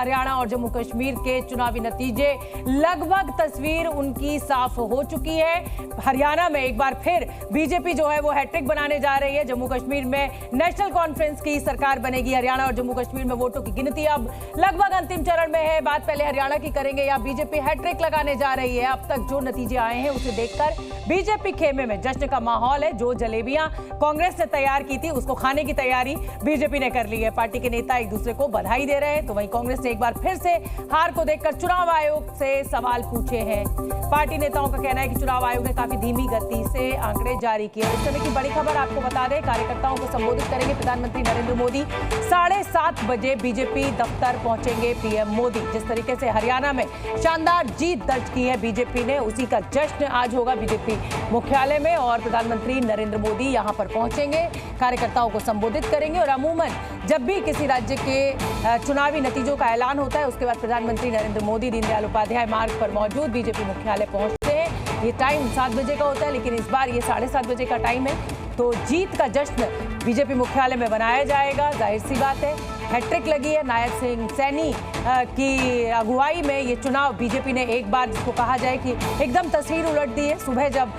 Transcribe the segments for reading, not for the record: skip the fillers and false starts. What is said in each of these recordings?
हरियाणा और जम्मू कश्मीर के चुनावी नतीजे, लगभग तस्वीर उनकी साफ हो चुकी है। हरियाणा में एक बार फिर बीजेपी जो है वो हैट्रिक बनाने जा रही है। जम्मू कश्मीर में नेशनल कॉन्फ्रेंस की सरकार बनेगी। हरियाणा और जम्मू कश्मीर में वोटों की गिनती अब लगभग अंतिम चरण में है। बात पहले हरियाणा की करेंगे। या बीजेपी हैट्रिक लगाने जा रही है। अब तक जो नतीजे आए हैं उसे देखकर बीजेपी खेमे में जश्न का माहौल है। जो जलेबियां कांग्रेस ने तैयार की थी उसको खाने की तैयारी बीजेपी ने कर ली है। पार्टी के नेता एक दूसरे को बधाई दे रहे हैं, तो वहीं कांग्रेस ने एक बार फिर से हार को देखकर चुनाव आयोग से सवाल पूछे हैं। पार्टी नेताओं का कहना है कि चुनाव आयोग ने काफी धीमी गति से आंकड़े जारी किए। इस समय की बड़ी खबर आपको बता दें, कार्यकर्ताओं को संबोधित करेंगे प्रधानमंत्री नरेंद्र मोदी। 7:30 बजे बीजेपी दफ्तर पहुंचेंगे पीएम मोदी। जिस तरीके से हरियाणा में शानदार जीत दर्ज की है बीजेपी ने, उसी का जश्न आज होगा बीजेपी मुख्यालय में और प्रधानमंत्री नरेंद्र मोदी यहां पर पहुंचेंगे, कार्यकर्ताओं को संबोधित करेंगे। और अमूमन जब भी किसी राज्य के चुनावी नतीजों का ऐलान होता है उसके बाद प्रधानमंत्री नरेंद्र मोदी दीनदयाल उपाध्याय मार्ग पर मौजूद बीजेपी मुख्यालय पहुंचते हैं। ये टाइम 7 बजे का होता है, लेकिन इस बार ये 7:30 बजे का टाइम है। तो जीत का जश्न बीजेपी मुख्यालय में बनाया जाएगा। जाहिर सी बात है, हैट्रिक लगी है। नायब सिंह सैनी की अगुवाई में ये चुनाव बीजेपी ने एक बार जिसको कहा जाए कि एकदम तस्वीर उलट दी है। सुबह जब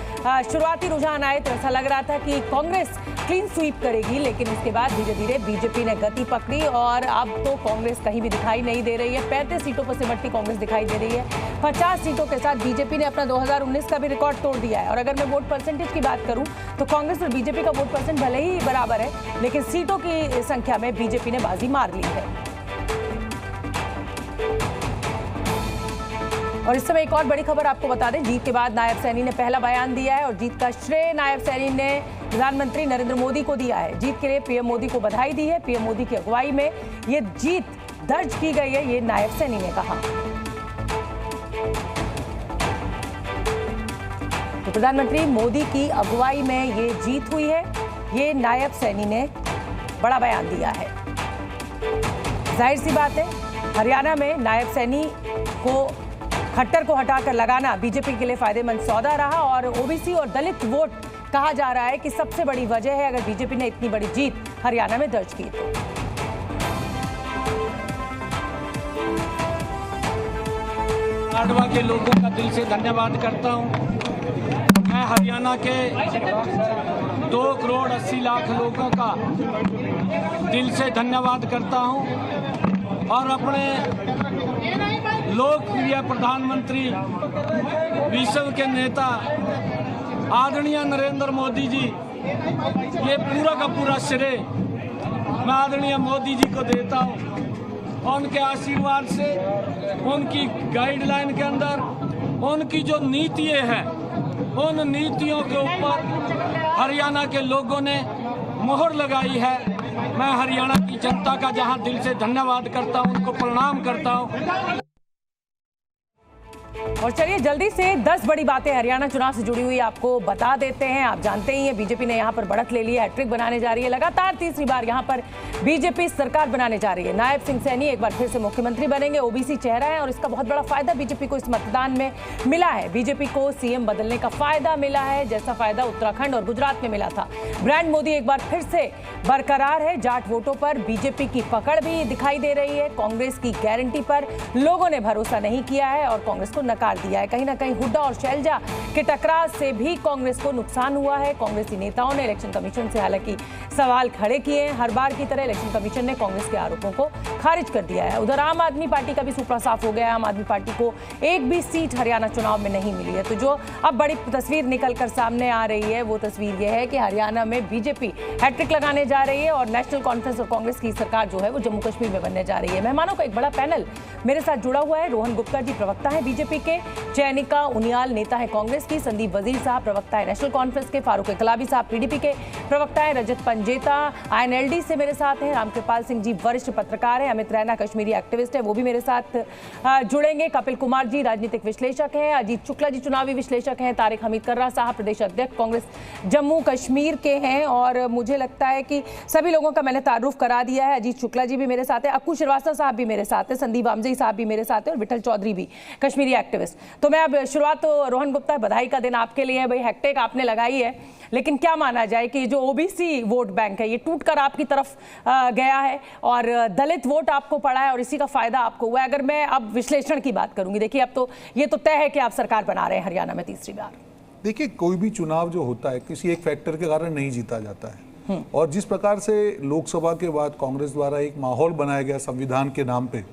शुरुआती रुझान आए तो ऐसा लग रहा था कि कांग्रेस क्लीन स्वीप करेगी, लेकिन उसके बाद धीरे धीरे बीजेपी ने गति पकड़ी और अब तो कांग्रेस कहीं भी दिखाई नहीं दे रही है। 35 सीटों पर सिमटती कांग्रेस दिखाई दे रही है। 50 सीटों के साथ बीजेपी ने अपना 2019 का भी रिकॉर्ड तोड़ दिया है। और अगर मैं वोट परसेंटेज की बात करूं तो कांग्रेस और बीजेपी का वोट परसेंट भले ही बराबर है, लेकिन सीटों की संख्या में बीजेपी ने बाजी मार ली है। और इस समय एक और बड़ी खबर आपको बता दें, जीत के बाद नायब सैनी ने पहला बयान दिया है और जीत का श्रेय नायब सैनी ने प्रधानमंत्री नरेंद्र मोदी को दिया है। जीत के लिए पीएम मोदी को बधाई दी है। पीएम मोदी की अगुवाई में ये जीत दर्ज की गई है, ये नायब सैनी ने कहा। तो प्रधानमंत्री मोदी की अगुवाई में ये जीत हुई है, ये नायब सैनी ने बड़ा बयान दिया है। जाहिर सी बात है, हरियाणा में नायब सैनी को खट्टर को हटाकर लगाना बीजेपी के लिए फायदेमंद सौदा रहा और ओबीसी और दलित वोट कहा जा रहा है कि सबसे बड़ी वजह है अगर बीजेपी ने इतनी बड़ी जीत हरियाणा में दर्ज की तो। लाडवा के लोगों का दिल से धन्यवाद करता हूं। मैं हरियाणा के 2,80,00,000 लोगों का दिल से धन्यवाद करता हूं और अपने लोकप्रिय प्रधानमंत्री, विश्व के नेता आदरणीय नरेंद्र मोदी जी, ये पूरा का पूरा श्रेय मैं आदरणीय मोदी जी को देता हूं। उनके आशीर्वाद से, उनकी गाइडलाइन के अंदर, उनकी जो नीतियां हैं, उन नीतियों के ऊपर हरियाणा के लोगों ने मोहर लगाई है। मैं हरियाणा की जनता का जहां दिल से धन्यवाद करता हूं, उनको प्रणाम करता हूं। और चलिए जल्दी से 10 बड़ी बातें हरियाणा चुनाव से जुड़ी हुई आपको बता देते हैं। आप जानते ही हैं बीजेपी ने यहां पर बढ़त ले ली है, हैट्रिक बनाने जा रही है। लगातार तीसरी बार यहां पर बीजेपी सरकार बनाने जा रही है। नायब सिंह सैनी एक बार फिर से मुख्यमंत्री बनेंगे। ओबीसी चेहरा है और इसका बहुत बड़ा फायदा बीजेपी को इस मतदान में मिला है। बीजेपी को सीएम बदलने का फायदा मिला है, जैसा फायदा उत्तराखंड और गुजरात में मिला था। ब्रांड मोदी एक बार फिर से बरकरार है। जाट वोटों पर बीजेपी की पकड़ भी दिखाई दे रही है। कांग्रेस की गारंटी पर लोगों ने भरोसा नहीं किया है और कांग्रेस को नकार दिया है। कहीं ना कहीं हुड्डा और शैलजा के टकराव से भी कांग्रेस को नुकसान हुआ है। कांग्रेसी नेताओं ने इलेक्शन कमीशन से हालांकि सवाल खड़े किए हैं। हर बार की तरह इलेक्शन कमीशन ने कांग्रेस के आरोपों को खारिज कर दिया है। उधर आम आदमी पार्टी का भी सूपड़ा साफ हो गया है। आम आदमी पार्टी को एक भी सीट हरियाणा चुनाव में नहीं मिली है। तो जो अब बड़ी तस्वीर निकलकर सामने आ रही है वो तस्वीर यह है कि हरियाणा में बीजेपी हैट्रिक लगाने जा रही है और नेशनल कॉन्फ्रेंस और कांग्रेस की सरकार जो है वो जम्मू कश्मीर में बनने जा रही है। मेहमानों का एक बड़ा पैनल मेरे साथ जुड़ा हुआ है। रोहन गुप्ता जी प्रवक्ता है बीजेपी के, चयनिका उनियाल नेता है कांग्रेस की, संदीप वजीर साहब प्रवक्ता है नेशनल कॉन्फ्रेंस के, फारूक इकलाबी साहब पीडीपी के प्रवक्ता है, रजत पंजेता आईएनएलडी से मेरे साथ हैं, रामकृपाल सिंह जी वरिष्ठ पत्रकार हैं, अमित रैना कश्मीरी एक्टिविस्ट है वो भी मेरे साथ जुड़ेंगे, कपिल कुमार जी राजनीतिक विश्लेषक हैं, अजीत शुक्ला जी चुनावी विश्लेषक हैं, तारिक हमीद कर्रा साहब प्रदेश अध्यक्ष कांग्रेस जम्मू कश्मीर के हैं। और मुझे लगता है कि सभी लोगों का मैंने तारुफ करा दिया है। अजीत शुक्ला जी भी मेरे साथ है, अक्कू श्रीवास्तव साहब भी मेरे साथ है, संदीप वामजे साहब भी मेरे साथ है और विठल चौधरी भी कश्मीरी एक्टिविस्ट पैनलिस्ट। तो मैं अब शुरुआत, तो रोहन गुप्ता, बधाई का दिन आपके लिए है भाई, हैट्रिक आपने लगाई है, लेकिन क्या माना जाए कि जो ओबीसी वोट बैंक है ये टूटकर आपकी तरफ गया है और दलित वोट आपको पड़ा है और इसी का फायदा आपको हुआ है। अगर मैं अब विश्लेषण की बात करूंगी, देखिए अब तो ये तो तय है कि आप सरकार बना रहे हैं हरियाणा में तीसरी बार। देखिए, कोई भी चुनाव जो होता है किसी एक फैक्टर के कारण नहीं जीता जाता है, और जिस प्रकार से लोकसभा के बाद कांग्रेस द्वारा एक माहौल बनाया गया संविधान के नाम पे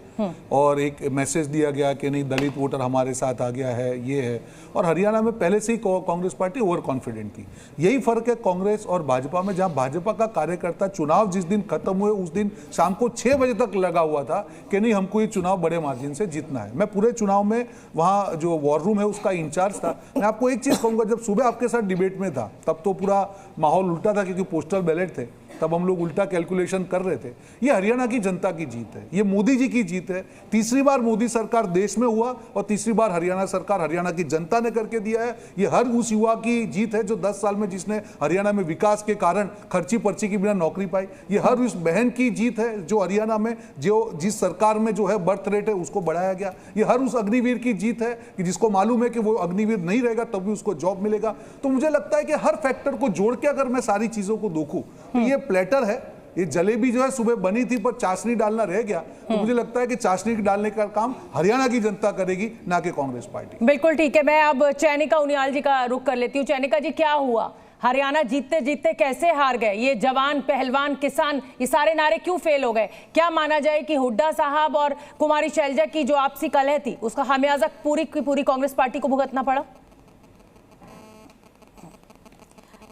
और एक मैसेज दिया गया कि नहीं दलित वोटर हमारे साथ आ गया है, ये है, और हरियाणा में पहले से ही कांग्रेस पार्टी ओवर कॉन्फिडेंट थी। यही फर्क है कांग्रेस और भाजपा में, जहां भाजपा का कार्यकर्ता चुनाव जिस दिन खत्म हुए उस दिन शाम को 6 बजे तक लगा हुआ था कि नहीं हमको ये चुनाव बड़े मार्जिन से जीतना है। मैं पूरे चुनाव में वहां जो वॉर रूम है उसका इंचार्ज था। मैं आपको एक चीज कहूंगा, जब सुबह आपके साथ डिबेट में था तब तो पूरा माहौल उल्टा था क्योंकि पोस्टल बैलेट थे, तब हम लोग उल्टा कैलकुलेशन कर रहे थे। ये हरियाणा की जनता की जीत है, ये मोदी जी की जीत है। तीसरी बार मोदी सरकार देश में हुआ और तीसरी बार हरियाणा सरकार हरियाणा की जनता ने करके दिया है। ये हर उस युवा की जीत है जो 10 साल में जिसने हरियाणा में विकास के कारण खर्ची पर्ची के बिना नौकरी पाई। ये हर उस बहन की जीत है जो हरियाणा में जो जिस सरकार में जो है बर्थ रेट है उसको बढ़ाया गया। ये हर उस अग्निवीर की जीत है कि जिसको मालूम है कि वो अग्निवीर नहीं रहेगा तब भी उसको जॉब मिलेगा। तो मुझे लगता है कि हर फैक्टर को जोड़ के अगर मैं सारी चीजों को देखूं तो ये प्लेटर है, ये जलेबी जो है सुबह बनी थी पर चाशनी डालना रह गया। तो मुझे लगता है कि चाशनी डालने का काम हरियाणा की जनता करेगी, ना कि कांग्रेस पार्टी। बिल्कुल ठीक है, मैं अब चैनिका उनियाल जी का रुख कर लेती हूँ। चैनिका जी, क्या हुआ, हरियाणा जीतते जीतते कैसे हार गए? ये जवान, पहलवान, किसान, ये सारे नारे क्यों फेल हो गए? क्या माना जाए कि हुड्डा साहब और कुमारी शैलजा की जो आपसी कलह थी उसका खामियाजा पूरी की पूरी कांग्रेस पार्टी को भुगतना पड़ा?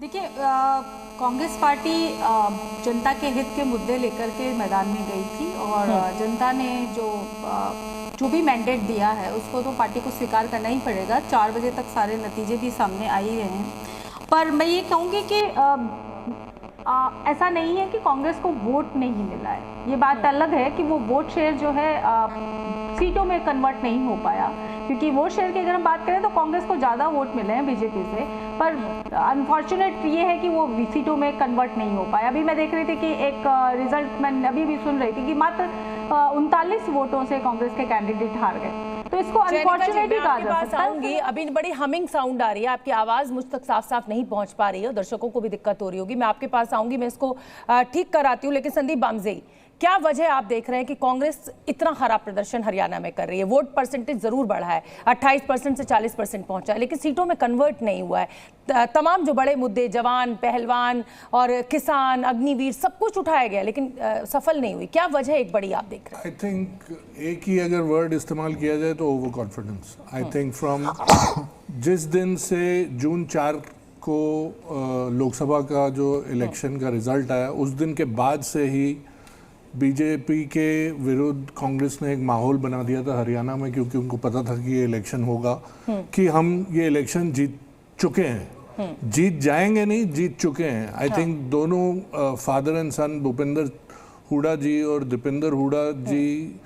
देखिए, कांग्रेस पार्टी जनता के हित के मुद्दे लेकर के मैदान में गई थी और जनता ने जो भी मैंडेट दिया है उसको तो पार्टी को स्वीकार करना ही पड़ेगा। 4 बजे तक सारे नतीजे भी सामने आ ही रहे हैं। पर मैं ये कहूँगी कि ऐसा नहीं है कि कांग्रेस को वोट नहीं मिला है। ये बात अलग है कि वो वोट शेयर जो है सीटों में कन्वर्ट नहीं हो पाया, क्योंकि वोट शेयर की अगर हम बात करें तो कांग्रेस को ज़्यादा वोट मिले हैं बीजेपी से, पर अनफॉर्चुनेट ये है कि वो सीटों में कन्वर्ट नहीं हो पाया। अभी मैं देख रही थी कि एक रिजल्ट मैं अभी भी सुन रही थी कि मात्र 39 वोटों से कांग्रेस के कैंडिडेट हार गए। तो इसको अनफॉर्चुनेट ही कहा जा सकता है। अभी बड़ी हमिंग साउंड आ रही है, आपकी आवाज मुझ तक साफ साफ नहीं पहुंच पा रही है, दर्शकों को भी दिक्कत हो रही होगी। मैं आपके पास आऊंगी, मैं इसको ठीक कराती हूँ। लेकिन संदीप बामजेई, क्या वजह आप देख रहे हैं कि कांग्रेस इतना खराब प्रदर्शन हरियाणा में कर रही है? वोट परसेंटेज जरूर बढ़ा है, 28% से 40% पहुंचा है, लेकिन सीटों में कन्वर्ट नहीं हुआ है। तमाम जो बड़े मुद्दे, जवान, पहलवान और किसान, अग्निवीर, सब कुछ उठाया गया लेकिन सफल नहीं हुई। क्या वजह एक बड़ी आप देख रहे हैं? आई थिंक एक ही अगर वर्ड इस्तेमाल किया जाए तो over confidence. I think from जिस दिन से जून 4 को लोकसभा का जो इलेक्शन का रिजल्ट आया उस दिन के बाद से ही बीजेपी के विरुद्ध कांग्रेस ने एक माहौल बना दिया था हरियाणा में, क्योंकि उनको पता था कि ये इलेक्शन होगा, कि हम ये इलेक्शन जीत चुके हैं, जीत जाएंगे नहीं, जीत चुके हैं। आई थिंक दोनों फादर एंड सन भूपेंद्र हुड्डा जी और दीपेंद्र हुड्डा जी,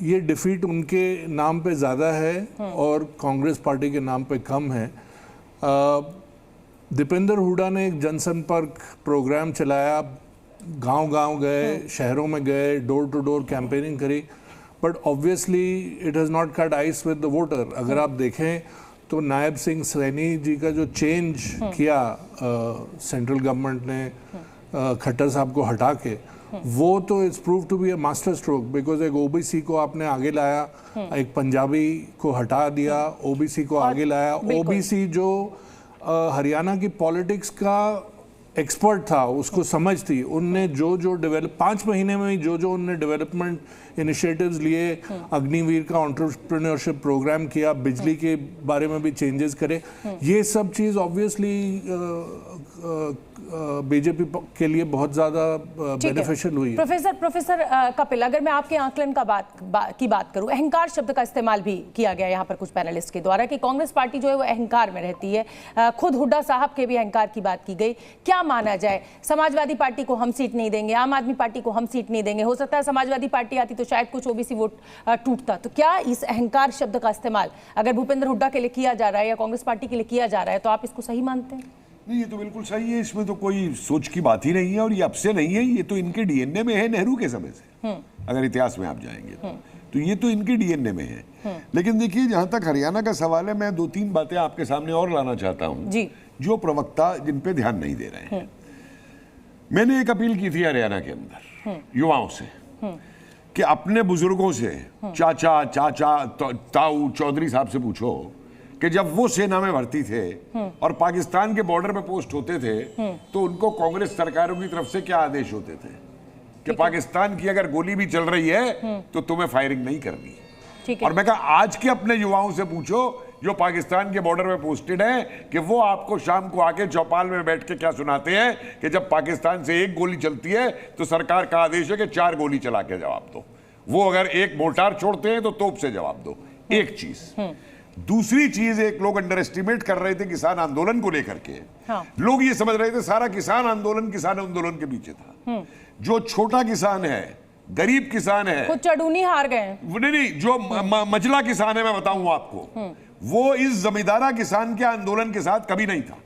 ये डिफीट उनके नाम पे ज़्यादा है और कांग्रेस पार्टी के नाम पे कम है। दीपेंद्र हुड्डा ने एक जनसंपर्क प्रोग्राम चलाया, गांव-गांव गए, शहरों में गए, डोर टू डोर कैंपेनिंग करी, but obviously it has not cut ice with the voter. अगर आप देखें तो नायब सिंह सैनी जी का जो चेंज किया सेंट्रल गवर्नमेंट ने खट्टर साहब को हटा के, वो तो it's prove to be a master stroke, because एक ओबीसी को आपने आगे लाया, एक पंजाबी को हटा दिया, ओबीसी को आगे लाया। ओबीसी जो हरियाणा की पॉलिटिक्स का एक्सपर्ट था, उसको समझ थी, उनने जो डेवलप 5 महीने में ही जो उनने डेवलपमेंट इनिशिएटिव्स लिए, अग्निवीर का एंटरप्रेन्योरशिप प्रोग्राम किया, बिजली के बारे में भी चेंजेस करे, ये सब चीज़ ऑब्वियसली बीजेपी के लिए बहुत ज़्यादा बेनिफिशियल हुई है। प्रोफेसर कपिल, अगर मैं आपके आकलन की बात करूं, अहंकार शब्द का इस्तेमाल भी किया गया यहाँ पर कुछ पैनलिस्ट के द्वारा कि कांग्रेस पार्टी जो है वो अहंकार में रहती है। खुद हुड्डा साहब के भी अहंकार की बात की गई। क्या माना जाए, समाजवादी पार्टी को हम सीट नहीं देंगे, आम आदमी पार्टी को हम सीट नहीं देंगे, हो सकता है समाजवादी पार्टी आती तो शायद कुछ ओबीसी वोट टूटता, तो क्या इस अहंकार शब्द का इस्तेमाल अगर भूपेंद्र हुड्डा के लिए किया जा रहा है या कांग्रेस पार्टी के लिए किया जा रहा है तो आप इसको सही मानते हैं? नहीं, ये तो बिल्कुल सही है, इसमें तो कोई सोच की बात ही नहीं है और ये अब से नहीं है, ये तो इनके डीएनए में है नेहरू के समय से, अगर इतिहास में आप जाएंगे तो ये तो इनके डीएनए में है। लेकिन देखिए, जहां तक हरियाणा का सवाल है, मैं 2-3 बातें आपके सामने और लाना चाहता हूं जी। जो प्रवक्ता जिन पे ध्यान नहीं दे रहे हैं। मैंने एक अपील की थी हरियाणा के अंदर युवाओं से कि अपने बुजुर्गों से, चाचा ताऊ चौधरी साहब से पूछो कि जब वो सेना में भर्ती थे और पाकिस्तान के बॉर्डर पे पोस्ट होते थे तो उनको कांग्रेस सरकारों की तरफ से क्या आदेश होते थे कि पाकिस्तान की अगर गोली भी चल रही है तो तुम्हें फायरिंग नहीं करनी। और मैं कहा आज के अपने युवाओं से पूछो जो पाकिस्तान के बॉर्डर में पोस्टेड है कि वो आपको शाम को आके चौपाल में बैठ के क्या सुनाते हैं कि जब पाकिस्तान से एक गोली चलती है तो सरकार का आदेश है कि 4 गोली चला के जवाब दो। वो अगर एक मोर्टार छोड़ते हैं तो तोप से जवाब दो। एक चीज। दूसरी चीज, एक लोग अंडर एस्टिमेट कर रहे थे किसान आंदोलन को लेकर के। लोग ये समझ रहे थे सारा किसान आंदोलन के पीछे था। जो छोटा किसान है, गरीब किसान है, कुछ चढ़ूनी हार गए। नहीं, जो मजला किसान है, मैं बताऊं आपको, वो इस जमींदारा किसान के आंदोलन के साथ कभी नहीं था।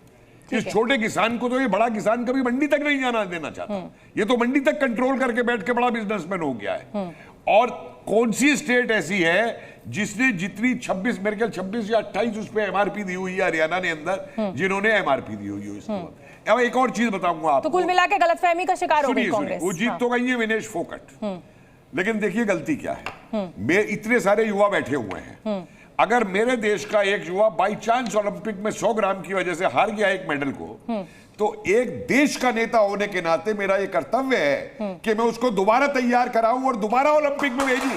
इस छोटे किसान को तो ये बड़ा किसान कभी मंडी तक नहीं जाना देना चाहता। ये तो मंडी तक कंट्रोल करके बैठ के बड़ा बिजनेसमैन हो गया है। और कौन सी स्टेट ऐसी है जिसने जितनी 26 मेरे ख्याल 26 या 28 उस पे एमआरपी दी हुई है हरियाणा ने अंदर, जिन्होंने एमआरपी दी हुई है इसको। अब एक और चीज बताऊंगा आपको। तो कुल मिला के गलतफहमी का शिकार हो गई कांग्रेस। वो जीत तो गई है विनेश फोकट, लेकिन देखिए गलती क्या है। इतने सारे युवा बैठे हुए हैं। अगर मेरे देश का एक युवा बाई चांस ओलंपिक में 100 ग्राम की वजह से हार गया एक मेडल को, तो एक देश का नेता होने के नाते मेरा ये कर्तव्य है कि मैं उसको दोबारा तैयार कराऊं और दोबारा ओलंपिक में भेजूं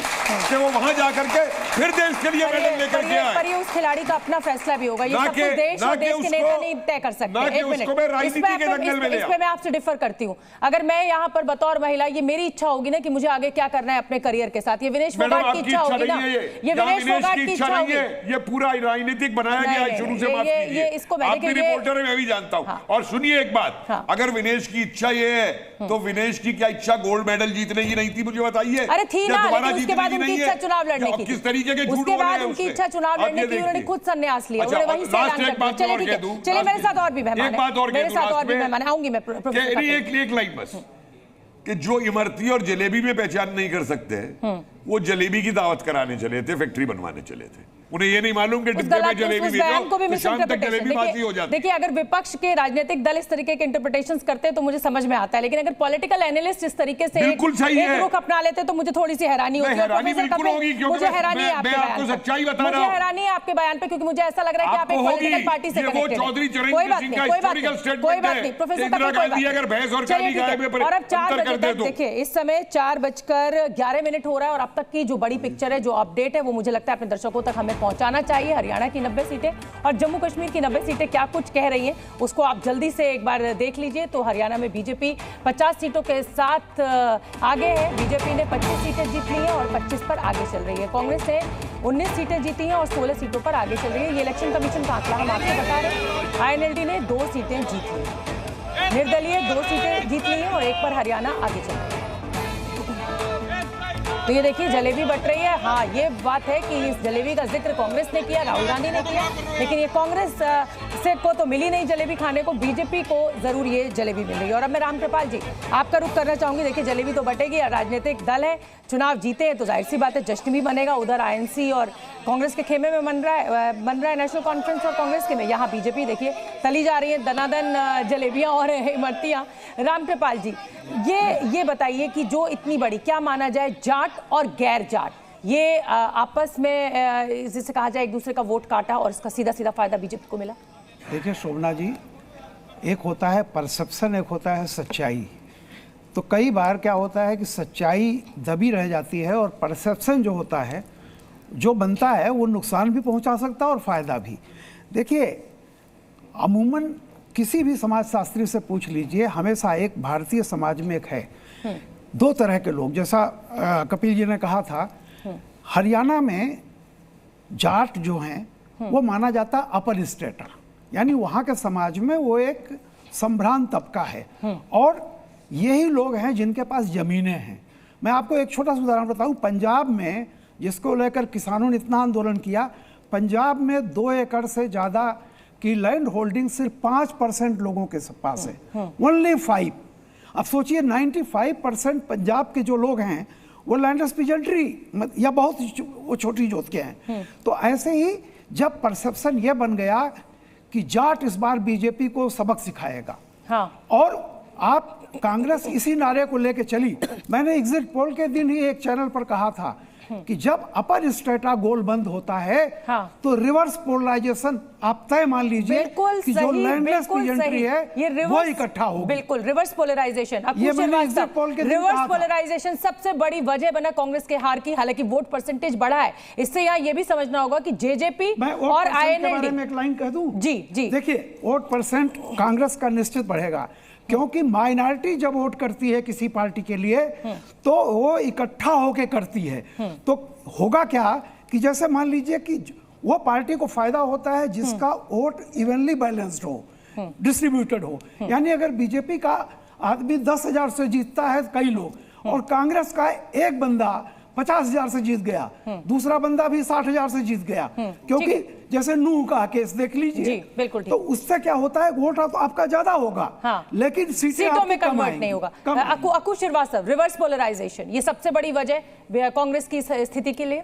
कि वो वहां जाकर के फिर देश के लिए मेडल लेकर के आए। पर ये उस खिलाड़ी का अपना फैसला भी होगा। ये सब कुछ देश और देश के नेता नहीं तय कर सकते। एक मिनट, इसमें मैं आपसे डिफर करती हूँ। अगर मैं यहाँ पर बतौर महिला, ये मेरी इच्छा होगी ना कि मुझे आगे क्या करना है अपने करियर के साथ, ये विनेश फोगाट की इच्छा होगी ना, ये विनेश फोगाट की इच्छा होगी। ये पूरा राजनीतिक बनाया गया है शुरू से। ये इसको मैंने रिपोर्टर मैं भी जानता हूँ। और सुनिए एक बात, अगर विनेश की इच्छा ये है तो विनेश की क्या इच्छा गोल्ड मेडल जीतने की नहीं थी, मुझे बताइए। अरे थी ना, लेकिन उसके बाद उनकी इच्छा चुनाव लड़ने की। किस तरीके के उसके बाद उनकी इच्छा चुनाव लड़ने की, उन्होंने खुद संन्यास लिया। उन्होंने वहीं से ऐलान कर दिया। चलिए ठीक है, चलिए मेरे साथ और भी मेहमान हैं, मेरे साथ और भी मेहमान आऊंगी मैं। एक लाइन बस, कि जो इमरती और जलेबी में पहचान नहीं कर सकते, वो जलेबी की दावत कराने चले थे, फैक्ट्री बनवाने चले थे। उन्हें ये नहीं मालूम कि डिब्बे में जलेबी भेजो तो शाम तक जलेबी बासी हो जाती। देखिए, अगर विपक्ष के राजनीतिक दल इस तरीके के इंटरप्रिटेशंस करते हैं तो मुझे समझ में आता है, लेकिन अगर पॉलिटिकल एनालिस्ट इस तरीके से एक रुख अपना लेते तो मुझे थोड़ी सी हैरानी होती है। मुझे हैरानी है आपके बयान पे, मुझे हैरानी है आपके बयान पे, क्योंकि मुझे ऐसा लग रहा है कि आप एक पॉलिटिकल पार्टी से कनेक्टेड हैं। कोई बात नहीं प्रोफेसर कपिल, और अब 4 बजे तक देखिए, इस समय 4:11 हो रहा है और अब तक की जो बड़ी पिक्चर है, जो अपडेट है, वो मुझे लगता है अपने दर्शकों तक हमें पहुंचाना चाहिए। हरियाणा की 90 सीटें और जम्मू कश्मीर की 90 सीटें क्या कुछ कह रही हैं, उसको आप जल्दी से एक बार देख लीजिए। तो हरियाणा में बीजेपी 50 सीटों के साथ आगे है। बीजेपी ने 25 सीटें जीत ली हैं और 25 पर आगे चल रही है। कांग्रेस ने 19 सीटें जीती हैं और 16 सीटों पर आगे चल रही है। ये इलेक्शन कमीशन का आंकड़ा हम आपको बता रहे हैं। आईएनएलडी ने 2 सीटें जीत ली, निर्दलीय 2 सीटें जीत ली हैं और 1 पर हरियाणा आगे चल रहा है। तो ये देखिए, जलेबी बट रही है। हाँ, ये बात है कि इस जलेबी का जिक्र कांग्रेस ने किया, राहुल गांधी ने किया, लेकिन ये कांग्रेस से को तो मिली नहीं जलेबी खाने को, बीजेपी को जरूर ये जलेबी मिल रही है। और अब मैं रामकृपाल जी आपका रुख करना चाहूंगी। देखिए, जलेबी तो बटेगी, राजनीतिक दल है, चुनाव जीते हैं तो जाहिर सी बात है जश्न भी बनेगा। उधर आईएनसी और कांग्रेस के खेमे में बन रहा है नेशनल कॉन्फ्रेंस और कांग्रेस के में यहाँ बीजेपी देखिए तली जा रही है, दनादन जलेबियां और इमरतियां। रामकृपाल जी, ये बताइए कि जो इतनी बड़ी, क्या माना जाए, जाट और गैर जाट, ये आपस में जिसे कहा जाए एक दूसरे का वोट काटा और इसका सीधा सीधा फायदा बीजेपी को मिला। देखिए शोभना जी, एक होता है परसेप्शन, एक होता है सच्चाई। तो कई बार क्या होता है कि सच्चाई दबी रह जाती है और परसेप्शन जो होता है, जो बनता है, वो नुकसान भी पहुंचा सकता है और फायदा भी। देखिए, अमूमन किसी भी समाजशास्त्री से पूछ लीजिए, हमेशा एक भारतीय समाज में एक है 2 तरह के लोग। जैसा कपिल जी ने कहा था, हरियाणा में जाट जो हैं वो माना जाता अपर स्टेटा, यानी वहाँ के समाज में वो एक संभ्रांत तबका है और यही लोग हैं जिनके पास जमीनें हैं। मैं आपको एक छोटा सा उदाहरण बताऊं, पंजाब में जिसको लेकर किसानों ने इतना आंदोलन किया, पंजाब में 2 एकड़ से ज़्यादा की लैंड होल्डिंग सिर्फ 5% लोगों के पास है, ओनली 5। अब सोचिए 95% पंजाब के जो लोग हैं वो लैंडलेस पीजेंट्री या बहुत वो छोटी जोत के हैं। तो ऐसे ही जब परसेप्शन ये बन गया कि जाट इस बार बीजेपी को सबक सिखाएगा, हाँ, और आप कांग्रेस इसी नारे को लेके चली। मैंने एग्जिट पोल के दिन ही एक चैनल पर कहा था कि जब अपर स्ट्रेटा गोल बंद होता है, हाँ, तो रिवर्स पोलराइजेशन आप तय मान लीजिए कि जो लैंडलेस पीजेंट्री है ये वो इकट्ठा होगी। बिल्कुल रिवर्स पोलराइजेशन। ये मैंने एग्जिट पोल के दिन रिवर्स कहा था। पोलराइजेशन सबसे बड़ी वजह बना कांग्रेस के हार की। हालांकि वोट परसेंटेज बढ़ा है, इससे यहाँ ये भी समझना होगा कि जेजेपी और आईएनएलडी में एक लाइन कह दूं। जी जी, देखिए, वोट परसेंट कांग्रेस का निश्चित बढ़ेगा, क्योंकि माइनॉरिटी जब वोट करती है किसी पार्टी के लिए तो वो इकट्ठा होके करती है। तो होगा क्या कि जैसे मान लीजिए कि वो पार्टी को फायदा होता है जिसका वोट इवनली बैलेंस्ड हो, डिस्ट्रीब्यूटेड हो। यानी अगर बीजेपी का आदमी 10,000 से जीतता है कई लोग, और कांग्रेस का एक बंदा 50,000 से जीत गया, दूसरा बंदा भी 60,000 से जीत गया, क्योंकि जैसे नूह का केस देख लीजिए। जी, बिल्कुल ठीक। तो उससे क्या होता है, वोट तो आपका ज्यादा होगा, हाँ, लेकिन सीटों में कन्वर्ट नहीं होगा। अकु श्रीवास्तव, रिवर्स पोलराइजेशन ये सबसे बड़ी वजह कांग्रेस की स्थिति के लिए?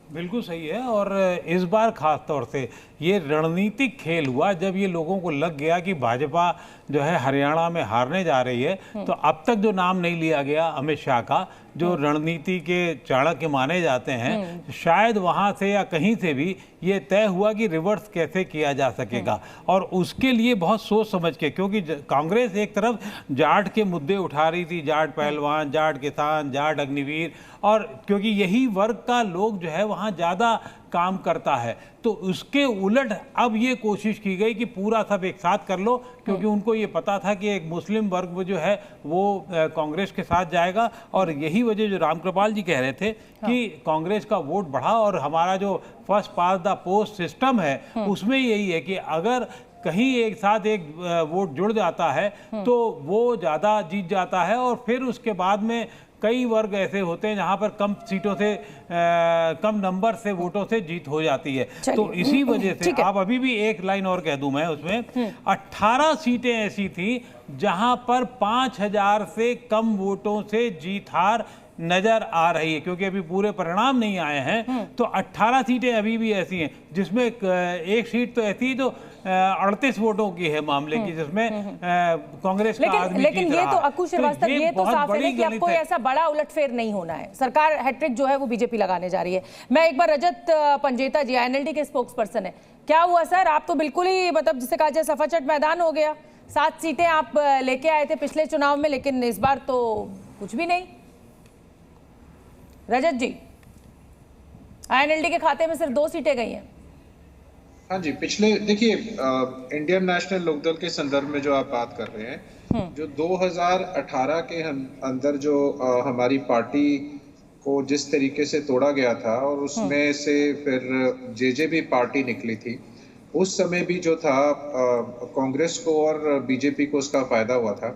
बिल्कुल सही है। और इस बार खास तौर से ये रणनीतिक खेल हुआ जब ये लोगों को लग गया कि भाजपा जो है हरियाणा में हारने जा रही है, तो अब तक जो नाम नहीं लिया गया अमित शाह का, जो रणनीति के चाणक्य माने जाते हैं, शायद वहां से या कहीं से भी ये तय हुआ कि रिवर्स कैसे किया जा सकेगा। और उसके लिए बहुत सोच समझ के, क्योंकि कांग्रेस एक तरफ जाट के मुद्दे उठा रही थी, जाट पहलवान, जाट किसान, जाट अग्निवीर, और क्योंकि यही वर्ग का लोग जो है वहाँ ज़्यादा काम करता है, तो उसके उलट अब ये कोशिश की गई कि पूरा सब एक साथ कर लो, क्योंकि उनको ये पता था कि एक मुस्लिम वर्ग जो है वो कांग्रेस के साथ जाएगा। और यही वजह जो रामकृपाल जी कह रहे थे कि कांग्रेस का वोट बढ़ा, और हमारा जो first pass the post system है उसमें यही है कि अगर कहीं एक साथ एक वोट जुड़ जाता है तो वो ज़्यादा जीत जाता है, और फिर उसके बाद में कई वर्ग ऐसे होते हैं जहां पर कम सीटों से कम नंबर से वोटों से जीत हो जाती है। तो इसी वजह से आप अभी भी एक लाइन और कह दूं मैं, उसमें 18 सीटें ऐसी थी जहां पर 5,000 से कम वोटों से जीत हार नजर आ रही है, क्योंकि अभी पूरे परिणाम नहीं आए हैं। तो 18 सीटें अभी भी ऐसी हैं जिसमें एक सीट तो ऐसी जो 38 वोटों की है मामले की, जिसमें कांग्रेस का आदमी लेकिन जीत ये रहा तो है। अकु श्रीवास्तव, ये तो साफ है कि अब कोई ऐसा बड़ा उलटफेर नहीं होना है। सरकार हैट्रिक जो है वो बीजेपी लगाने जा रही है। मैं एक बार रजत पंजेता जी, आईएनएलडी के स्पोक्स पर्सन है, क्या हुआ सर? आप तो बिल्कुल ही मतलब जिसे कहा जाए सफाचट मैदान हो गया। 7 सीटें आप लेके आए थे पिछले चुनाव में, लेकिन इस बार तो कुछ भी नहीं। रजत जी, आईएनएलडी के खाते में सिर्फ 2 सीटें गई हैं। हाँ जी, पिछले देखिए इंडियन नेशनल लोकदल के संदर्भ में जो आप बात कर रहे हैं, जो 2018 के अंदर जो हमारी पार्टी को जिस तरीके से तोड़ा गया था और उसमें से फिर जेजेपी पार्टी निकली थी, उस समय भी जो था कांग्रेस को और बीजेपी को उसका फायदा हुआ था।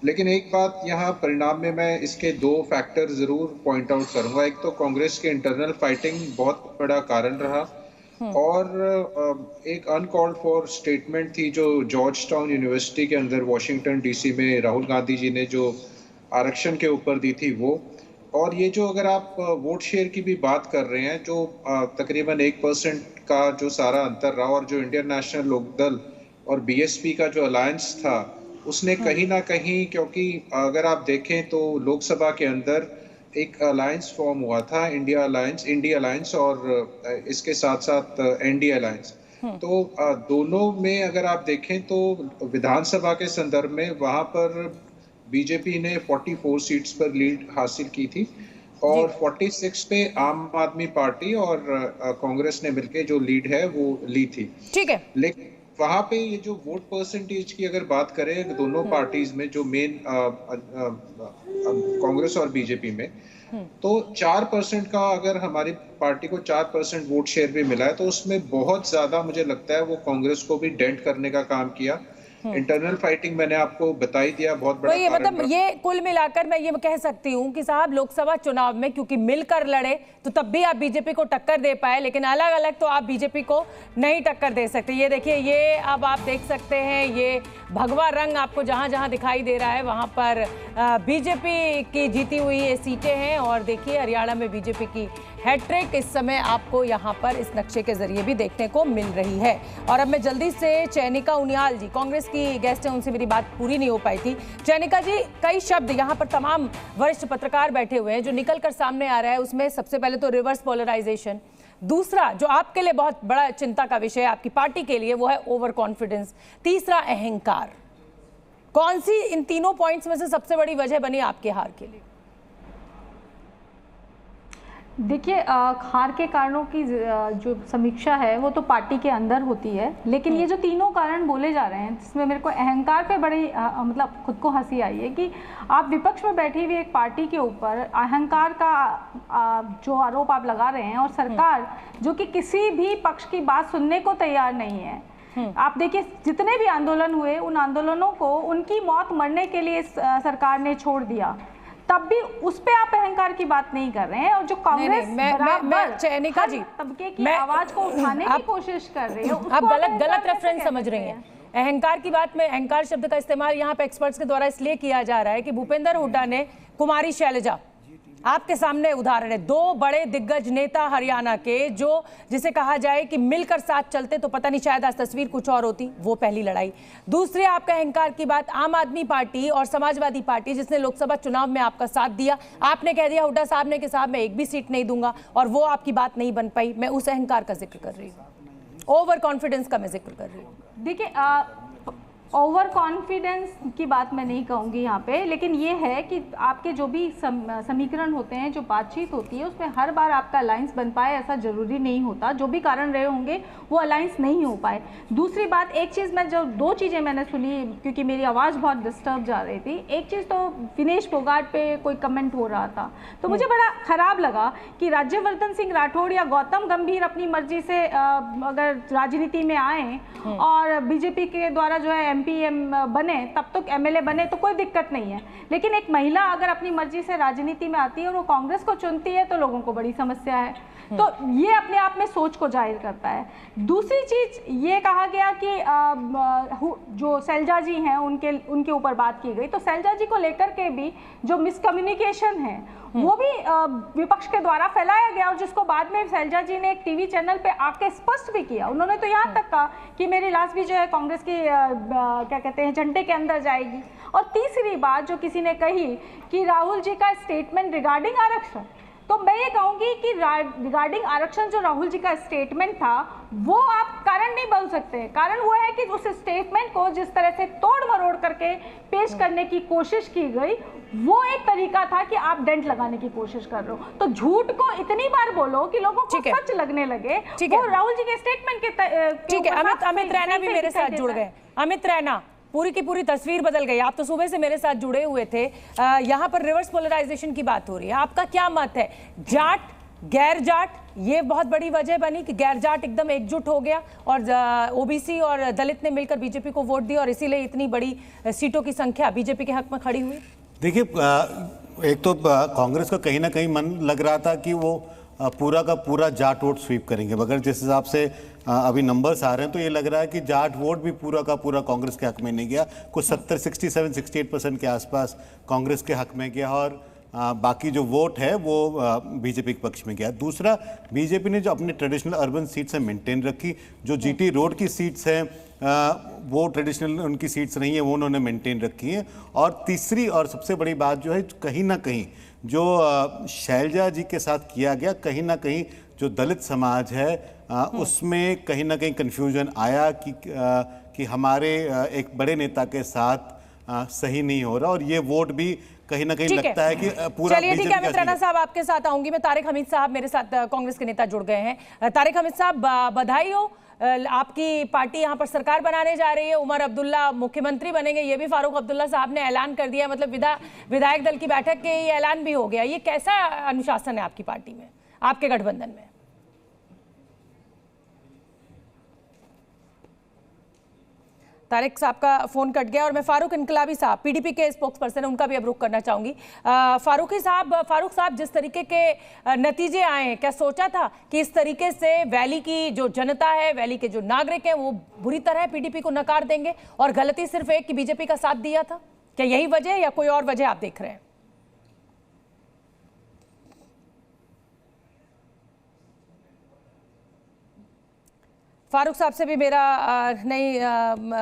लेकिन एक बात यहाँ परिणाम में मैं इसके 2 फैक्टर जरूर पॉइंट आउट करूंगा। एक तो कांग्रेस के इंटरनल फाइटिंग बहुत बड़ा कारण रहा, और एक अनकॉल्ड फॉर स्टेटमेंट थी जो जॉर्ज टाउन यूनिवर्सिटी के अंदर वाशिंगटन डीसी में राहुल गांधी जी ने जो आरक्षण के ऊपर दी थी वो। और ये जो अगर आप वोट शेयर की भी बात कर रहे हैं, जो तकरीबन 1% का जो सारा अंतर रहा, और जो इंडियन नेशनल लोकदल और बीएसपी का जो अलायंस था उसने कहीं ना कहीं, क्योंकि अगर आप देखें तो लोकसभा के अंदर एक अलायंस फॉर्म हुआ था, इंडिया अलायंस और इसके साथ साथ एनडीए अलायंस। तो दोनों में अगर आप देखें तो विधानसभा के संदर्भ में वहां पर बीजेपी ने 44 सीट्स पर लीड हासिल की थी, और 46 पे आम आदमी पार्टी और कांग्रेस ने मिलकर जो लीड है वो ली थी। ठीक है, लेकिन वहां पे ये जो वोट परसेंटेज की अगर बात करें दोनों पार्टीज में, जो मेन कांग्रेस और बीजेपी में, तो 4% का अगर हमारी पार्टी को 4% वोट शेयर भी मिला है, तो उसमें बहुत ज्यादा मुझे लगता है वो कांग्रेस को भी डेंट करने का काम किया। इंटरनल फाइटिंग मैंने आपको बता ही दिया, बहुत बड़ा कारण मतलब ये कुल मिलाकर मैं ये कह सकती हूँ कि साहब लोकसभा चुनाव में क्योंकि मिलकर लड़े तो तब भी आप बीजेपी को टक्कर दे पाए, लेकिन अलग अलग तो आप बीजेपी को नहीं टक्कर दे सकते। ये देखिए, ये अब आप देख सकते हैं, ये भगवा रंग आपको जहां जहां दिखाई दे रहा है वहां पर बीजेपी की जीती हुई ये सीटें हैं। और देखिए हरियाणा में बीजेपी की हैट्रिक इस समय आपको यहां पर इस नक्शे के जरिए भी देखने को मिल रही है। और अब मैं जल्दी से चैनिका उनियाल जी, कांग्रेस की गेस्ट हैं, उनसे मेरी बात पूरी नहीं हो पाई थी। चैनिका जी, कई शब्द यहां पर तमाम वरिष्ठ पत्रकार बैठे हुए हैं, जो निकल कर सामने आ रहा है उसमें सबसे पहले तो रिवर्स पोलराइजेशन, दूसरा जो आपके लिए बहुत बड़ा चिंता का विषय है आपकी पार्टी के लिए वो है ओवर कॉन्फिडेंस, तीसरा अहंकार। कौन सी इन तीनों पॉइंट्स में से सबसे बड़ी वजह बनी आपके हार के लिए? देखिए, हार के कारणों की जो समीक्षा है वो तो पार्टी के अंदर होती है, लेकिन ये जो तीनों कारण बोले जा रहे हैं जिसमें मेरे को अहंकार पे बड़ी मतलब खुद को हंसी आई है कि आप विपक्ष में बैठी हुई एक पार्टी के ऊपर अहंकार का जो आरोप आप लगा रहे हैं, और सरकार जो कि किसी भी पक्ष की बात सुनने को तैयार नहीं है। आप देखिए जितने भी आंदोलन हुए उन आंदोलनों को उनकी मौत मरने के लिए सरकार ने छोड़ दिया, तब भी उस पे आप अहंकार की बात नहीं कर रहे हैं। और जो कांग्रेस बराबर चैनिका जी तबके की आवाज को उठाने की कोशिश कर रही है, आप गलत रेफरेंस समझ रही हैं। अहंकार की बात में अहंकार शब्द का इस्तेमाल यहाँ पे एक्सपर्ट्स के द्वारा इसलिए किया जा रहा है कि भूपेंद्र हुड्डा ने कुमारी शैलजा, आपके सामने उदाहरण है, दो बड़े दिग्गज नेता हरियाणा के जो जिसे कहा जाए कि मिलकर साथ चलते तो पता नहीं शायद आज तस्वीर कुछ और होती, वो पहली लड़ाई। दूसरे आपका अहंकार की बात, आम आदमी पार्टी और समाजवादी पार्टी जिसने लोकसभा चुनाव में आपका साथ दिया, आपने कह दिया हुड्डा साहब ने कि साहब मैं एक भी सीट नहीं दूंगा, और वो आपकी बात नहीं बन पाई। मैं उस अहंकार का जिक्र कर रही हूँ, ओवर कॉन्फिडेंस का मैं जिक्र कर रही हूँ। देखिए, ओवर कॉन्फिडेंस की बात मैं नहीं कहूँगी यहाँ पे, लेकिन ये है कि आपके जो भी समीकरण होते हैं, जो बातचीत होती है, उसमें हर बार आपका अलायंस बन पाए ऐसा ज़रूरी नहीं होता। जो भी कारण रहे होंगे वो अलायंस नहीं हो पाए। दूसरी बात, एक चीज़ मैं जो दो चीज़ें मैंने सुनी क्योंकि मेरी आवाज़ बहुत डिस्टर्ब जा रही थी। एक चीज़ तो विनेश फोगाट पे कोई कमेंट हो रहा था, तो मुझे बड़ा ख़राब लगा कि राज्यवर्धन सिंह राठौड़ या गौतम गंभीर अपनी मर्जी से अगर राजनीति में आए और बीजेपी के द्वारा जो है एमपीएम बने, तब तक एमएलए बने तो कोई दिक्कत नहीं है, लेकिन एक महिला अगर अपनी मर्जी से राजनीति में आती है और वो कांग्रेस को चुनती है तो लोगों को बड़ी समस्या है। तो ये अपने आप में सोच को जाहिर करता है। दूसरी चीज ये कहा गया कि जो शैलजा जी हैं उनके ऊपर बात की गई, तो शैलजा जी को लेकर के भी जो मिसकम्युनिकेशन है वो भी विपक्ष के द्वारा फैलाया गया, और जिसको बाद में शैलजा जी ने एक टीवी चैनल पे आके स्पष्ट भी किया। उन्होंने तो यहाँ तक कहा कि मेरी लाश भी जो है कांग्रेस की क्या कहते हैं झंडे के अंदर जाएगी। और तीसरी बात जो किसी ने कही कि राहुल जी का स्टेटमेंट रिगार्डिंग आरक्षण, तो मैं ये कहूँगी कि रिगार्डिंग आरक्षण जो राहुल जी का स्टेटमेंट था वो आप कारण नहीं बोल सकते। कारण वो है कि उस स्टेटमेंट को जिस तरह से तोड़ मरोड़ करके पेश करने की कोशिश की गई, वो एक तरीका था कि आप डेंट लगाने की कोशिश कर रहे हो। तो झूठ को इतनी बार बोलो कि लोगों को सच लगने लगे। वो राहुल जी के स्टेटमेंट के ठीक है। अमित रैना भी मेरे साथ जुड़ गए। अमित रैना, पूरी की पूरी तस्वीर बदल गई। आप तो सुबह से मेरे साथ जुड़े हुए थे। यहाँ पर रिवर्स पोलराइजेशन की बात हो रही है, आपका क्या मत है? जाट गैर जाट ये बहुत बड़ी वजह बनी कि गैर जाट एकदम एकजुट हो गया और ओबीसी और दलित ने मिलकर बीजेपी को वोट दिया और इसीलिए इतनी बड़ी सीटों की संख्या बीजेपी के हक में खड़ी हुई। देखिए, एक तो कांग्रेस का कहीं ना कहीं मन लग रहा था कि वो पूरा का पूरा जाट वोट स्वीप करेंगे, मगर जिस हिसाब से अभी नंबर्स आ रहे हैं तो ये लग रहा है कि जाट वोट भी पूरा का पूरा कांग्रेस के हक में नहीं गया। कुछ 67-68% के आसपास कांग्रेस के हक में गया और बाकी जो वोट है वो बीजेपी के पक्ष में गया। दूसरा, बीजेपी ने जो अपनी ट्रेडिशनल अर्बन सीट्स हैं मेंटेन रखी, जो जीटी रोड की सीट्स हैं वो ट्रेडिशनल उनकी सीट्स नहीं है, वो उन्होंने मेंटेन रखी हैं। और तीसरी और सबसे बड़ी बात जो है, कहीं ना कहीं जो शैलजा जी के साथ किया गया, कहीं ना कहीं जो दलित समाज है उसमें कहीं ना कहीं कन्फ्यूजन आया कि हमारे एक बड़े नेता के साथ सही नहीं हो रहा, और ये वोट भी कहीं ना कहीं लगता है कि पूरा। चलिए ठीक है, अमित रैना साहब आपके साथ आऊंगी मैं। तारिक हमीद साहब मेरे साथ कांग्रेस के नेता जुड़ गए हैं। तारिक हमीद साहब, बधाई हो, आपकी पार्टी यहाँ पर सरकार बनाने जा रही है, उमर अब्दुल्ला मुख्यमंत्री बनेंगे, ये भी फारूक अब्दुल्ला साहब ने ऐलान कर दिया, मतलब विधायक दल की बैठक के ये ऐलान भी हो गया। ये कैसा अनुशासन है आपकी पार्टी में, आपके गठबंधन में? तारिक साहब का फोन कट गया और मैं फारूक इनकलाबी साहब पीडीपी के स्पोक्स पर्सन है उनका भी अब रुख करना चाहूंगी। फारूक साहब जिस तरीके के नतीजे आए हैं, क्या सोचा था कि इस तरीके से वैली की जो जनता है, वैली के जो नागरिक हैं, वो बुरी तरह पीडीपी को नकार देंगे और गलती सिर्फ एक कि बीजेपी का साथ दिया था? क्या यही वजह या कोई और वजह आप देख रहे हैं? फारूक साहब से भी मेरा नई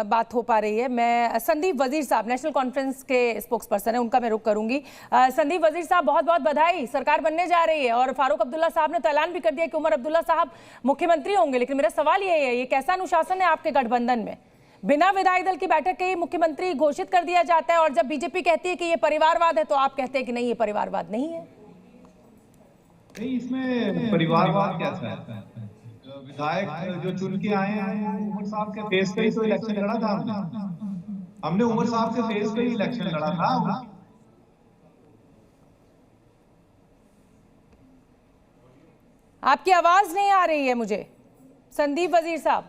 बात हो पा रही है। मैं संदीप वजीर साहब नेशनल कॉन्फ्रेंस के स्पोक्स पर्सन है, उनका मैं रुख करूंगी। संदीप वजीर साहब, बहुत बहुत बधाई, सरकार बनने जा रही है और फारूक अब्दुल्ला साहब ने तो ऐलान भी कर दिया कि उमर अब्दुल्ला साहब मुख्यमंत्री होंगे। लेकिन मेरा सवाल ये है, ये कैसा अनुशासन है आपके गठबंधन में? बिना विधायक दल की बैठक के ही मुख्यमंत्री घोषित कर दिया जाता है और जब बीजेपी कहती है कि ये परिवारवाद है तो आप कहते हैं कि नहीं, ये परिवारवाद नहीं है। नहीं, इसमें परिवारवाद कैसा है? विधायक जो चुन के आए हैं उमर साहब के फेस पे ही तो इलेक्शन लड़ा था। हमने उमर साहब के फेस पे ही इलेक्शन लड़ा था। आपकी आवाज नहीं आ रही है मुझे संदीप वजीर साहब।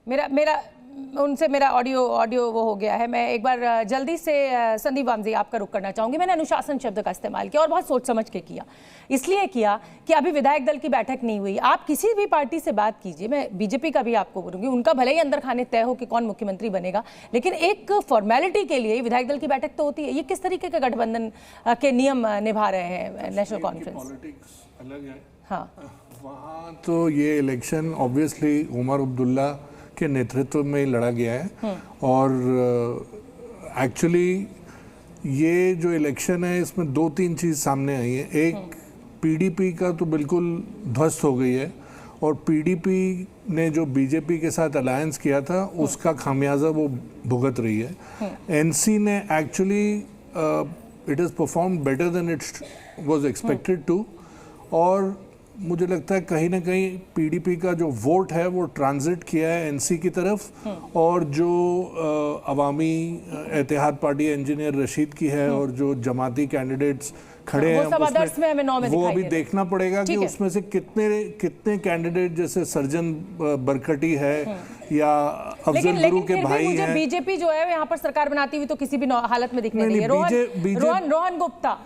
मेरा ऑडियो वो हो गया है। मैं एक बार जल्दी से संदीप वामजी आपका रुख करना चाहूंगी। मैंने अनुशासन शब्द का इस्तेमाल किया और बहुत सोच समझ के किया। इसलिए किया कि अभी विधायक दल की बैठक नहीं हुई। आप किसी भी पार्टी से बात कीजिए, मैं बीजेपी का भी आपको बोलूंगी, उनका भले ही अंदर खाने तय हो कि कौन मुख्यमंत्री बनेगा, लेकिन एक फॉर्मेलिटी के लिए विधायक दल की बैठक तो होती है। ये किस तरीके के गठबंधन के नियम निभा रहे हैं नेशनल कॉन्फ्रेंस? पॉलिटिक्स अलग है। हाँ, वहाँ तो ये इलेक्शन ऑब्वियसली उमर अब्दुल्ला के नेतृत्व में लड़ा गया है और एक्चुअली ये जो इलेक्शन है इसमें 2-3 चीज़ सामने आई है। एक, पीडीपी का तो बिल्कुल ध्वस्त हो गई है और पीडीपी ने जो बीजेपी के साथ अलायंस किया था उसका खामियाजा वो भुगत रही है। एनसी ने actually it is perform better than it was expected to और मुझे लगता है कहीं ना कहीं पीडीपी का जो वोट है वो ट्रांजिट किया है एनसी की तरफ और जो अवामी इत्तेहाद पार्टी इंजीनियर रशीद की है और जो जमाती कैंडिडेट्स खड़े हैं उसमें वो अभी देखना पड़ेगा कि उसमें से कितने कैंडिडेट जैसे सर्जन बरकटी है या अफजल गुरु के भाई हैं। बीजेपी जो है यहाँ पर सरकार बनाती हुई तो किसी भी हालत में दिखने नहीं है। रोहन गुप्ता,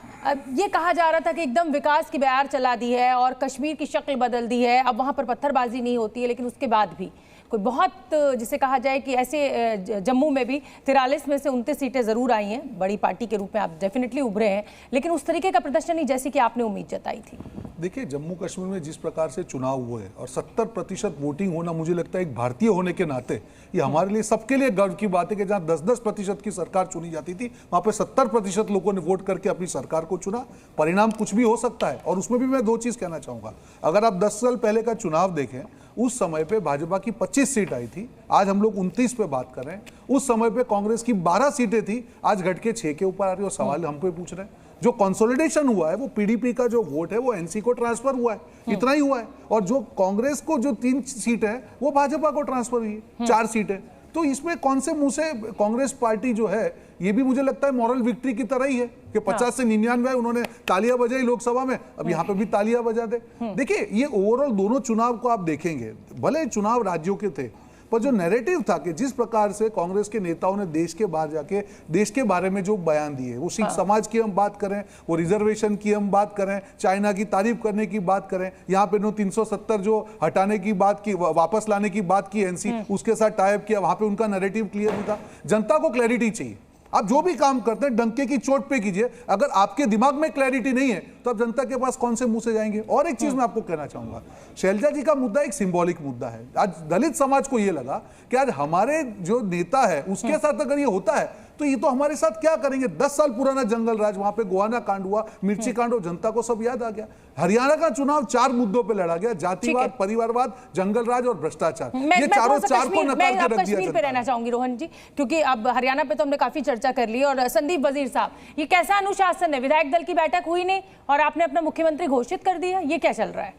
ये कहा जा रहा था कि एकदम विकास की बयार चला दी है और कश्मीर की शक्ल बदल दी है, अब वहां पर पत्थरबाजी नहीं होती है, लेकिन उसके बाद भी कोई बहुत जिसे कहा जाए कि ऐसे जम्मू में भी 43 में से 29 सीटें जरूर आई हैं, बड़ी पार्टी के रूप में आप डेफिनेटली उभरे हैं, लेकिन उस तरीके का प्रदर्शन नहीं जैसे कि आपने उम्मीद जताई थी। देखिए, जम्मू कश्मीर में जिस प्रकार से चुनाव हुए और 70% वोटिंग होना, मुझे लगता है एक भारतीय होने के नाते ये हमारे लिए सबके लिए गर्व की बात है कि जहां 10-10% की सरकार चुनी जाती थी वहां पे 70% लोगों ने वोट करके अपनी सरकार को चुना। परिणाम कुछ भी हो सकता है और उसमें भी मैं 2 चीज कहना चाहूंगा। अगर आप 10 साल पहले का चुनाव देखें, उस समय पे भाजपा की 25 सीट आई थी, आज हम लोग 29 पे बात कर रहे हैं। उस समय पे कांग्रेस की 12 सीटें थी, आज घट के 6 के ऊपर आ रही है और सवाल हम पे पूछ रहे हैं। जो कंसोलिडेशन हुआ है वो पीडीपी का जो वोट है वो एनसी को ट्रांसफर हुआ है, इतना ही हुआ है। और जो कांग्रेस को जो 3 सीट है वो भाजपा को ट्रांसफर हुई है, 4 सीटें। तो इसमें कौन से मुंह से कांग्रेस पार्टी जो है, ये भी मुझे लगता है मॉरल विक्ट्री की तरह ही है कि 50 से 99 उन्होंने तालियां बजाई लोकसभा में, अब यहाँ पे भी तालियां बजा दे। देखिए, ये ओवरऑल दोनों चुनाव को आप देखेंगे, भले चुनाव राज्यों के थे, पर जो नैरेटिव था कि जिस प्रकार से कांग्रेस के नेताओं ने देश के बाहर जाके देश के बारे में जो बयान दिए, वो सिख समाज की हम बात करें, वो रिजर्वेशन की हम बात करें, चाइना की तारीफ करने की बात करें, यहाँ पे 370 जो हटाने की बात की, वापस लाने की बात की एनसी, उसके साथ टाइप किया, वहां पे उनका नैरेटिव क्लियर नहीं था। जनता को क्लैरिटी चाहिए। आप जो भी काम करते हैं डंके की चोट पे कीजिए, अगर आपके दिमाग में क्लैरिटी नहीं है तो आप जनता के पास कौन से मुंह से जाएंगे। और एक चीज मैं आपको कहना चाहूंगा, शैलजा जी का मुद्दा एक सिंबॉलिक मुद्दा है। आज दलित समाज को यह लगा कि आज हमारे जो नेता है उसके साथ अगर ये होता है तो ये तो हमारे साथ क्या करेंगे। 10 साल पुराना जंगल राज, वहां पे गोवाना कांड हुआ, मिर्ची कांड, जनता को सब याद आ गया। हरियाणा का चुनाव 4 मुद्दों पे लड़ा गया, जातिवाद, परिवारवाद, जंगल राज और भ्रष्टाचार। ये चारों 4 को नकार के रख दिया। कश्मीर पे रहना चाहूंगी रोहन जी, क्योंकि अब हरियाणा पे तो हमने काफी चर्चा कर ली। और संदीप वजीर साहब, ये कैसा अनुशासन है? विधायक दल की बैठक हुई नहीं और आपने अपना मुख्यमंत्री घोषित कर दिया, ये क्या चल रहा है?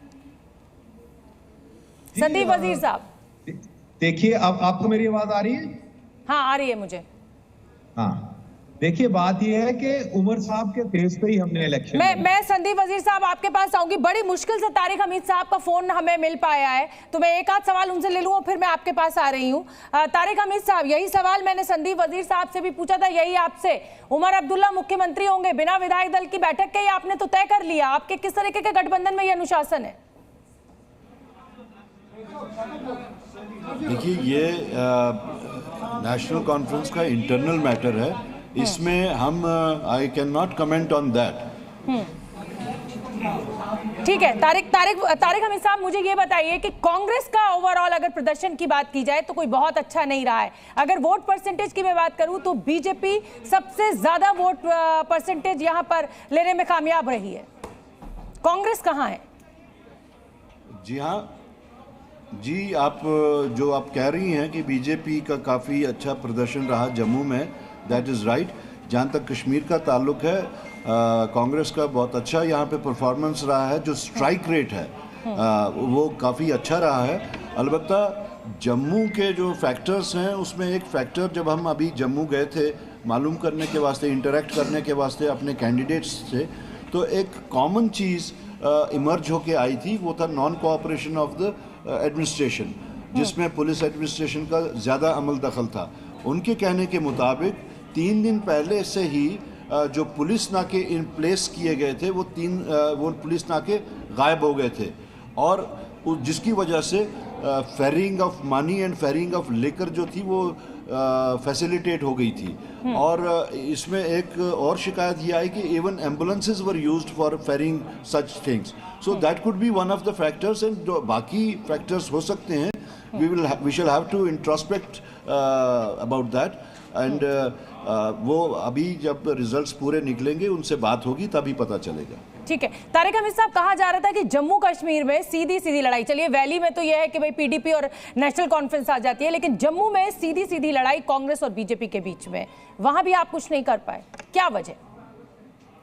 संदीप वजीर साहब, देखिए, अब आपको मेरी आवाज आ रही है? हाँ, आ रही है मुझे। हाँ, देखिए बात यह है कि उमर साहब के फेस पे ही हमने इलेक्शन। मैं संदीप वजीर साहब आपके पास आऊंगी। बड़ी मुश्किल से तारिक हमीद साहब का फोन हमें मिल पाया है, तो मैं एक आध सवाल उनसे ले लूं और फिर मैं आपके पास आ रही हूं। तारिक हमीद साहब, यही सवाल मैंने संदीप वजीर साहब से भी पूछा था, यही आपसे। उमर अब्दुल्ला मुख्यमंत्री होंगे बिना विधायक दल की बैठक के, आपने तो तय कर लिया। आपके किस तरीके के गठबंधन में यह अनुशासन है? देखिए, ये नेशनल कॉन्फ्रेंस का इंटरनल मैटर है, इसमें हम I can not comment on that. ठीक है। तारिक हमीद साहब, मुझे ये बताइए कि कांग्रेस का ओवरऑल अगर प्रदर्शन की बात की जाए तो कोई बहुत अच्छा नहीं रहा है। अगर वोट परसेंटेज की मैं बात करूं तो बीजेपी सबसे ज्यादा वोट परसेंटेज यहां पर लेने में कामयाब रही है। कांग्रेस कहां है? जी हाँ जी, आप जो आप कह रही हैं कि बीजेपी का काफ़ी अच्छा प्रदर्शन रहा जम्मू में, दैट इज़ राइट। जहाँ तक कश्मीर का ताल्लुक है, कांग्रेस का बहुत अच्छा यहाँ पे परफॉर्मेंस रहा है। जो स्ट्राइक रेट है वो काफ़ी अच्छा रहा है। अलबत्ता जम्मू के जो फैक्टर्स हैं उसमें एक फैक्टर, जब हम अभी जम्मू गए थे मालूम करने के वास्ते, इंटरेक्ट करने के वास्ते अपने कैंडिडेट्स से, तो एक कॉमन चीज़ इमर्ज होके आई थी, वो था non cooperation of the administration, जिसमें पुलिस एडमिनिस्ट्रेशन का ज़्यादा अमल दखल था। उनके कहने के मुताबिक 3 दिन पहले से ही जो पुलिस नाके इन प्लेस किए गए थे वो पुलिस नाके गायब हो गए थे, और जिसकी वजह से ferrying of money and ferrying of liquor जो थी वो फैसिलिटेट हो गई थी। और इसमें एक और शिकायत ये आई कि even ambulances were used for ferrying such things, so that could be one of the factors. And जो बाकी फैक्टर्स हो सकते हैं, we shall have to introspect about that. And वो अभी जब रिजल्ट्स पूरे निकलेंगे उनसे बात होगी तभी पता चलेगा। ठीक है। तारिक हमीद साहब, कहा जा रहा था कि जम्मू कश्मीर में सीधी लड़ाई, चलिए वैली में तो यह है कि भाई पीडीपी और नेशनल कॉन्फ्रेंस आ जाती है, लेकिन जम्मू में सीधी लड़ाई कांग्रेस और बीजेपी के बीच में, वहां भी आप कुछ नहीं कर पाए, क्या वजह?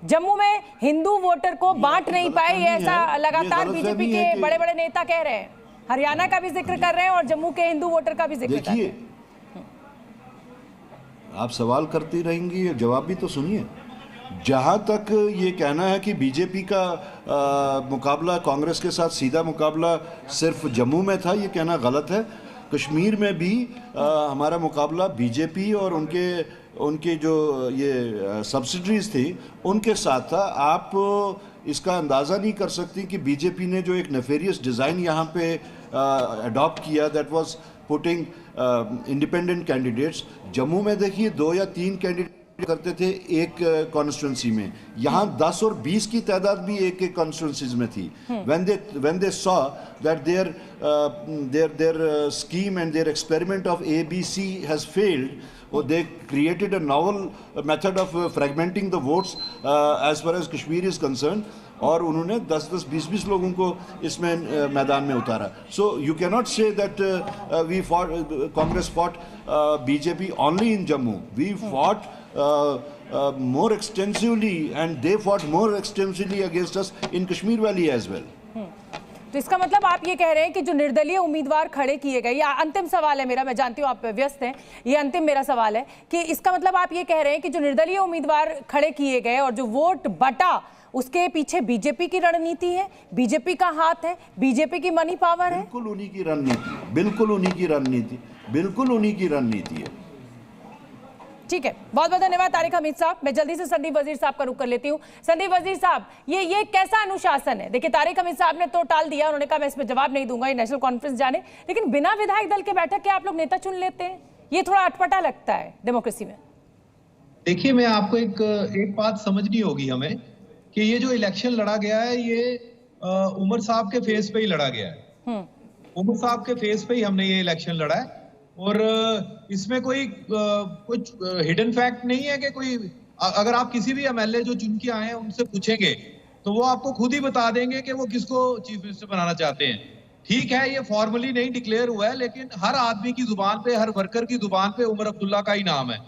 जम्मू में हिंदू वोटर को बांट नहीं पाए, ऐसा लगातार बीजेपी के बड़े बड़े नेता कह रहे हैं। हरियाणा का भी जिक्र कर रहे हैं और जम्मू के हिंदू वोटर का भी जिक्र कर रहे हैं। आप सवाल करती रहेंगी, जवाब भी तो सुनिए। जहाँ तक ये कहना है कि बीजेपी का मुकाबला कांग्रेस के साथ सीधा मुकाबला सिर्फ जम्मू में था, ये कहना गलत है। कश्मीर में भी हमारा मुकाबला बीजेपी और उनके जो ये सब्सिडरीज थी उनके साथ था। आप इसका अंदाज़ा नहीं कर सकती कि बीजेपी ने जो एक नेफेरियस डिज़ाइन यहाँ पे अडॉप्ट किया, that was putting independent candidates. Jammu में देखिए 2 या 3 कैंडिडेट करते थे एक कॉन्स्टिट्यूंसी में, यहाँ 10 और 20 की तादाद भी एक कॉन्स्टिट्यूंसीज में थी। when they saw that their scheme and their experiment of ABC has failed, they created a novel method of fragmenting the votes as far as Kashmir is concerned, और उन्होंने 10-10, 20-20 लोगों को इसमें मैदान में उतारा। So you cannot say that Congress fought BJP only in Jammu. We fought more extensively and they fought more extensively against us in Kashmir Valley as well. तो इसका मतलब आप ये कह रहे हैं कि जो निर्दलीय उम्मीदवार खड़े किए गए, या अंतिम सवाल है मेरा, मैं जानती हूँ आप व्यस्त हैं, ये अंतिम मेरा सवाल है कि इसका मतलब आप ये कह रहे हैं कि जो निर्दलीय उम्मीदवार खड़े किए गए और जो वोट बटा, उसके पीछे बीजेपी की रणनीति है, बीजेपी का हाथ है, बीजेपी की मनी पावर है? बिल्कुल उन्हीं की रणनीति, बिल्कुल उन्हीं की रणनीति, बिल्कुल उन्हीं की रणनीति है। ठीक है, बहुत बहुत धन्यवाद तारिक हमीद साहब। मैं जल्दी से संदीप वजीर साहब का रुख कर लेती हूँ। संदीप वजीर साहब, ये कैसा अनुशासन है? देखिए, तारिक हमीद साहब ने तो टाल दिया, उन्होंने कहा मैं इस पर जवाब नहीं दूंगा, ये नेशनल कॉन्फ्रेंस जाने, लेकिन बिना विधायक दल के बैठक के आप लोग नेता चुन लेते हैं, ये थोड़ा अटपटा लगता है डेमोक्रेसी में। देखिए, मैं आपको एक बात समझनी होगी हमें कि ये जो इलेक्शन लड़ा गया है, ये उमर साहब के फेस पे ही लड़ा गया है। उमर साहब के फेस पे ही हमने ये इलेक्शन लड़ा है, और इसमें कोई कुछ हिडन फैक्ट नहीं है कि कोई, अगर आप किसी भी एमएलए जो चुन के आए हैं उनसे पूछेंगे तो वो आपको खुद ही बता देंगे कि वो किसको चीफ मिनिस्टर बनाना चाहते हैं। ठीक है, ये फॉर्मली नहीं डिक्लेयर हुआ है, लेकिन हर आदमी की जुबान पे, हर वर्कर की जुबान पे उमर अब्दुल्ला का ही नाम है।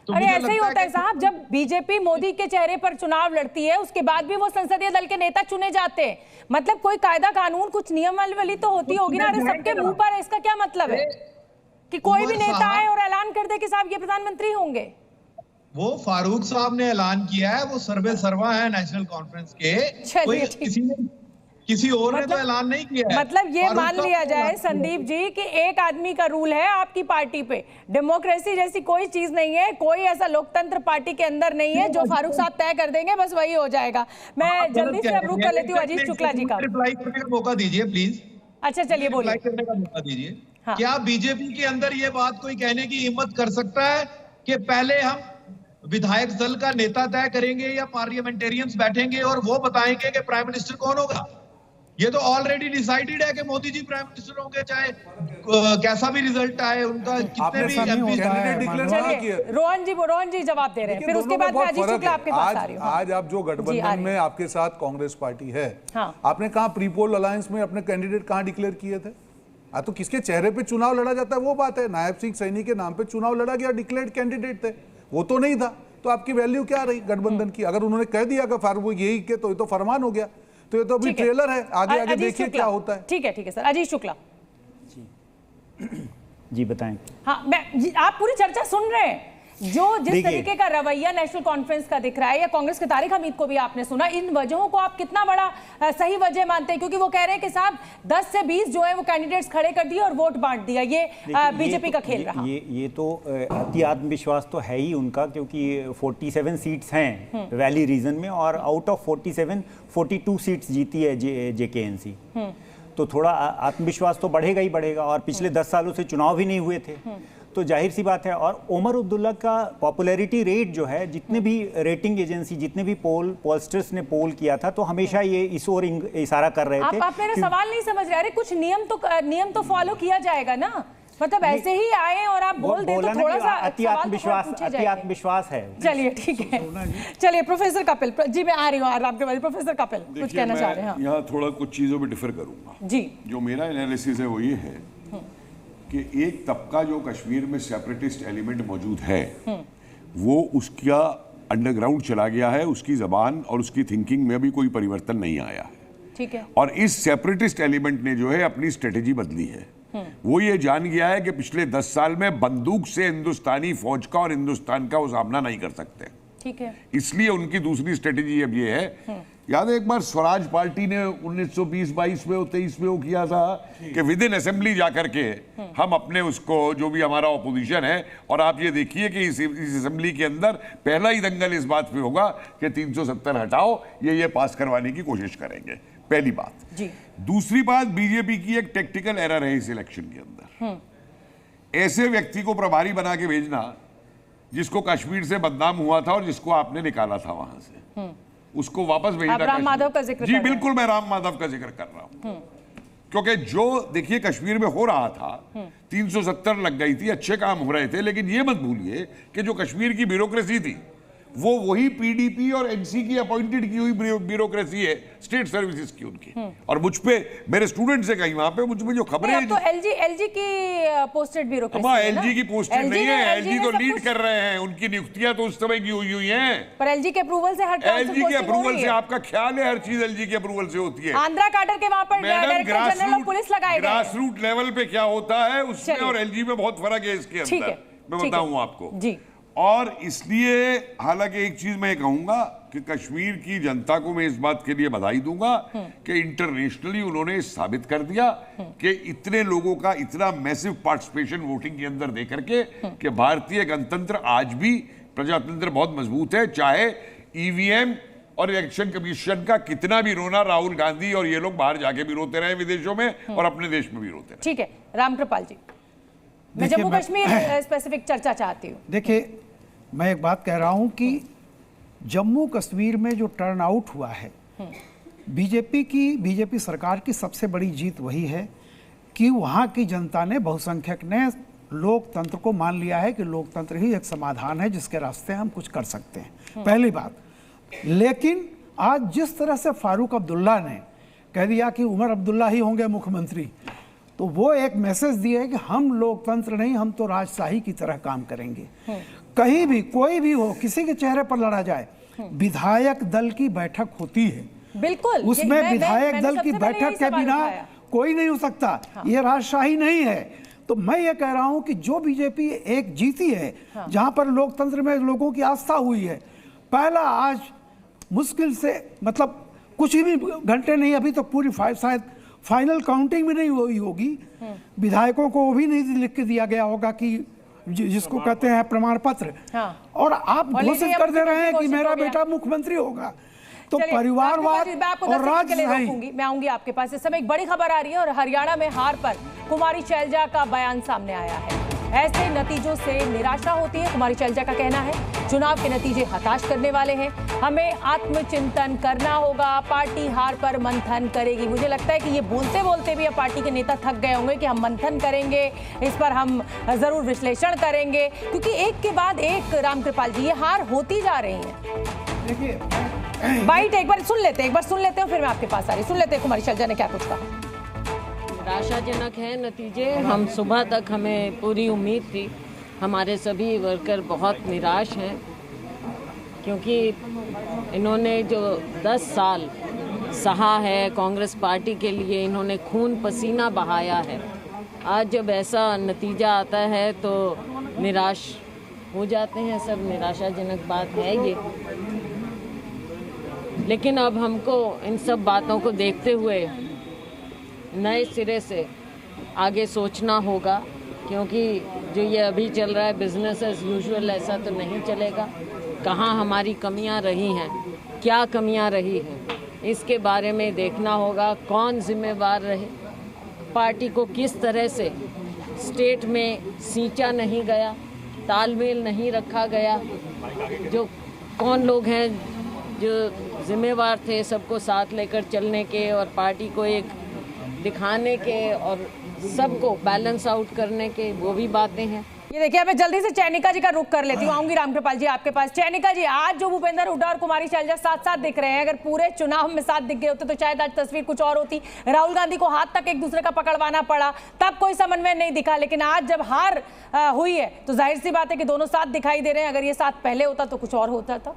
तो अरे ऐसे ही होता है साहब, जब बीजेपी मोदी के चेहरे पर चुनाव लड़ती है उसके बाद भी वो संसदीय दल के नेता चुने जाते हैं। मतलब कोई कायदा कानून, कुछ नियमावली तो होती होगी ना। अरे सबके मुंह पर है, इसका क्या मतलब है कि कोई भी नेता आए और ऐलान कर दे कि साहब ये प्रधानमंत्री होंगे? वो फारूक साहब ने ऐलान किया है, वो सर्वे सर्वा है नेशनल कॉन्फ्रेंस के, कोई किसी और ने तो ऐलान नहीं किया है। मतलब ये मान लिया जाए संदीप जी कि एक आदमी का रूल है आपकी पार्टी पे, डेमोक्रेसी जैसी कोई चीज नहीं है, कोई ऐसा लोकतंत्र पार्टी के अंदर नहीं है जो फारूक साहब तय कर देंगे बस वही हो जाएगा। मैं जल्दी से अब रुक कर लेती हूँ अजीत शुक्ला जी का रिप्लाई करने का मौका दीजिए प्लीज। अच्छा चलिए बोलिए। करने का मौका दीजिए। क्या बीजेपी के अंदर ये बात कोई कहने की हिम्मत कर सकता है कि पहले हम विधायक दल का नेता तय करेंगे या पार्लियामेंटेरियंस बैठेंगे और वो बताएंगे कि प्राइम मिनिस्टर कौन होगा? ये तो ऑलरेडी डिसाइडेड है कि मोदी जी प्राइम मिनिस्टर होंगे, चाहे कैसा भी रिजल्ट आए उनका, कितने भी कैंडिडेट डिक्लेयर किए। रोहन जी जवाब दे रहे हैं, फिर उसके बाद मैं अजीत शुक्ला आपके पास आ रही हूं। आज आप जो गठबंधन में आपके साथ कांग्रेस पार्टी है, आपने कहा प्री पोल अलायंस में अपने कैंडिडेट कहां डिक्लेयर किए थे? तो किसके चेहरे पे चुनाव लड़ा जाता है वो बात है। नायब सिंह सैनी के नाम पे चुनाव लड़ा गया, डिक्लेयर्ड कैंडिडेट थे, वो तो नहीं था। तो आपकी वैल्यू क्या रही गठबंधन की? अगर उन्होंने कह दिया कि फारूक यही के तो ये तो फरमान हो गया, तो ये तो अभी ट्रेलर है, आगे आगे देखिए क्या होता है। ठीक है सर। अजीत शुक्ला जी बताएं। हाँ, आप पूरी चर्चा सुन रहे हैं, जो जिस तरीके का रवैया नेशनल कॉन्फ्रेंस का दिख रहा है, या कांग्रेस के तारिक हमीद को भी आपने सुना, इन वजहों को आप कितना बड़ा सही वजह मानते हैं? क्योंकि वो कह रहे हैं कि साहब 10 से 20 जो है वो कैंडिडेट्स खड़े कर दिए और वोट बांट दिया, ये बीजेपी का खेल रहा। ये तो अति आत्मविश्वास तो है ही उनका, क्योंकि 47 सीट्स हैं वैली रीजन में और आउट ऑफ 47 42 सीट्स जीती है JKNC, तो थोड़ा आत्मविश्वास तो बढ़ेगा ही बढ़ेगा। और पिछले 10 सालों से चुनाव ही नहीं हुए थे, तो जाहिर सी बात है। और उमर अब्दुल्ला का पॉपुलैरिटी रेट जो है, जितने भी रेटिंग एजेंसी, जितने भी पोलस्टर्स ने पोल किया था, तो हमेशा ये इस ओर इशारा कर रहे थे। आप मेरा सवाल नहीं समझ रहे। अरे कुछ नियम तो फॉलो किया जाएगा ना, मतलब ऐसे ही आए और आप बोल दें तो थोड़ा सा अति आत्मविश्वास है। चलिए ठीक है, चलिए प्रोफेसर कपिल जी, मैं आ रही हूँ आपके बाद। प्रोफेसर कपिल कुछ कहना चाह रहे हैं? यहाँ थोड़ा कुछ चीजों में डिफर करूंगा जी। जो मेरा एनालिसिस है वो ये है कि एक तबका जो कश्मीर में सेपरेटिस्ट एलिमेंट मौजूद है, वो उसका अंडरग्राउंड चला गया है, उसकी जबान और उसकी थिंकिंग में अभी कोई परिवर्तन नहीं आया है। ठीक है। और इस सेपरेटिस्ट एलिमेंट ने जो है अपनी स्ट्रेटेजी बदली है। वो ये जान गया है कि पिछले 10 साल में बंदूक से हिंदुस्तानी फौज का और हिंदुस्तान का वो सामना नहीं कर सकते। ठीक है। इसलिए उनकी दूसरी स्ट्रेटेजी अब ये है, याद है एक बार स्वराज पार्टी ने 1920-22 में 23 में वो किया था कि विद इन असेंबली जाकर के हम अपने उसको जो भी हमारा ऑपोजिशन है, और आप ये देखिए कि इस असेंबली के अंदर पहला ही दंगल इस बात पे होगा कि 370 हटाओ, ये पास करवाने की कोशिश करेंगे। पहली बात जी। दूसरी बात, बीजेपी की एक टेक्टिकल एरर है इस इलेक्शन के अंदर। ऐसे व्यक्ति को प्रभारी बना के भेजना जिसको कश्मीर से बदनाम हुआ था और जिसको आपने निकाला था वहां से, उसको वापस भेजना। राम माधव का जिक्र जी बिल्कुल, मैं राम माधव का जिक्र कर रहा हूं, क्योंकि जो देखिए कश्मीर में हो रहा था, 370 लग गई थी, अच्छे काम हो रहे थे, लेकिन ये मत भूलिए कि जो कश्मीर की ब्यूरोक्रेसी थी वो वही पीडीपी और एनसी की अपॉइंटेड की हुई ब्यूरोक्रेसी है, स्टेट सर्विसेज की उनकी। और मुझ पे मेरे स्टूडेंट से कहीं वहां पे मुझ में जो खबरें हैं, तो एलजी की पोस्टेड ब्यूरोक्रेसी है ना? एलजी की पोस्टेड नहीं है, एलजी तो लीड कर रहे हैं, उनकी नियुक्तियां तो उस समय की हुई हैं। पर एलजी के अप्रूवल से हर एलजी के अप्रूवल से, आपका ख्याल है हर चीज एलजी के अप्रूवल से होती है। आंध्रा काडर के वहां पर डायरेक्टर जनरल और पुलिस लगाए गए। ग्रास रूट लेवल पे क्या होता है उसमें और एलजी में बहुत फर्क है इसके अंदर, मैं बताऊं आपको जी। और इसलिए हालांकि एक चीज मैं कहूंगा कि कश्मीर की जनता को मैं इस बात के लिए बधाई दूंगा कि इंटरनेशनली उन्होंने साबित कर दिया कि इतने लोगों का इतना मैसिव पार्टिसिपेशन वोटिंग के अंदर दे करके कि भारतीय गणतंत्र आज भी प्रजातंत्र बहुत मजबूत है। चाहे ईवीएम और इलेक्शन कमीशन का कितना भी रोना राहुल गांधी और ये लोग बाहर जाके भी रोते रहे विदेशों में और अपने देश में भी रोते रहे। ठीक है, रामकृपाल जी, मैं जम्मू कश्मीर स्पेसिफिक चर्चा चाहती हूँ। देखिए, मैं एक बात कह रहा हूं कि जम्मू कश्मीर में जो टर्न आउट हुआ है, बीजेपी सरकार की सबसे बड़ी जीत वही है कि वहां की जनता ने, बहुसंख्यक ने लोकतंत्र को मान लिया है कि लोकतंत्र ही एक समाधान है जिसके रास्ते हम कुछ कर सकते हैं। पहली बात। लेकिन आज जिस तरह से फारूक अब्दुल्ला ने कह दिया कि उमर अब्दुल्ला ही होंगे मुख्यमंत्री, तो वो एक मैसेज दिया है कि हम लोकतंत्र नहीं, हम तो राजशाही की तरह काम करेंगे। कहीं भी कोई भी हो, किसी के चेहरे पर लड़ा जाए, विधायक दल की बैठक होती है, बिल्कुल उसमें विधायक दल की बैठक के बिना कोई नहीं हो सकता। ये राजशाही नहीं है। तो मैं ये कह रहा हूं कि जो बीजेपी एक जीती है, जहां पर लोकतंत्र में लोगों की आस्था हुई है, पहला आज मुश्किल से मतलब कुछ भी घंटे नहीं, अभी तो पूरी शायद फाइनल काउंटिंग भी नहीं हुई होगी, विधायकों को वो भी नहीं लिख के दिया गया होगा कि जिसको कहते हैं प्रमाण पत्र, और आप घोषित कर दे रहे हैं कि मेरा बेटा मुख्यमंत्री होगा। तो परिवारवाद और राजशाही। मैं आऊंगी आपके पास। इस समय एक बड़ी खबर आ रही है और हरियाणा में हार पर कुमारी शैलजा का बयान सामने आया है। ऐसे नतीजों से निराशा होती है। कुमारी शैलजा का कहना है चुनाव के नतीजे हताश करने वाले हैं, हमें आत्मचिंतन करना होगा, पार्टी हार पर मंथन करेगी। मुझे लगता है कि ये बोलते बोलते भी अब पार्टी के नेता थक गए होंगे कि हम मंथन करेंगे, इस पर हम जरूर विश्लेषण करेंगे, क्योंकि एक के बाद एक रामकृपाल जी ये हार होती जा रही है। देखिए बाइट एक बार सुन लेते हैं, फिर मैं आपके पास आ रही। सुन लेते हैं कुमारी शैलजा ने क्या कुछ कहा। निराशाजनक है नतीजे। हम सुबह तक हमें पूरी उम्मीद थी, हमारे सभी वर्कर बहुत निराश हैं, क्योंकि इन्होंने जो 10 साल सहा है कांग्रेस पार्टी के लिए, इन्होंने खून पसीना बहाया है। आज जब ऐसा नतीजा आता है तो निराश हो जाते हैं सब। निराशाजनक बात है ये, लेकिन अब हमको इन सब बातों को देखते हुए नए सिरे से आगे सोचना होगा, क्योंकि जो ये अभी चल रहा है बिजनेस एज यूजुअल, ऐसा तो नहीं चलेगा। कहाँ हमारी कमियां रही हैं, क्या कमियां रही हैं, इसके बारे में देखना होगा। कौन जिम्मेवार रहे, पार्टी को किस तरह से स्टेट में सींचा नहीं गया, तालमेल नहीं रखा गया, जो कौन लोग हैं जो जिम्मेवार थे सबको साथ लेकर चलने के और पार्टी को एक दिखाने के और सबको बैलेंस आउट करने के, वो भी बातें हैं। ये देखिए, मैं जल्दी से चैनिका जी का रुख कर लेती हूँ, आऊंगी रामकृपाल जी आपके पास। चैनिका जी, आज जो भूपेंद्र हुड्डा और कुमारी शैलजा साथ साथ दिख रहे हैं, अगर पूरे चुनाव में साथ दिख गए होते तो शायद आज तस्वीर कुछ और होती। राहुल गांधी को हाथ तक एक दूसरे का पकड़वाना पड़ा, तब कोई समन्वय नहीं दिखा, लेकिन आज जब हार हुई है तो जाहिर सी बात है कि दोनों साथ दिखाई दे रहे हैं। अगर ये साथ पहले होता तो कुछ और होता था।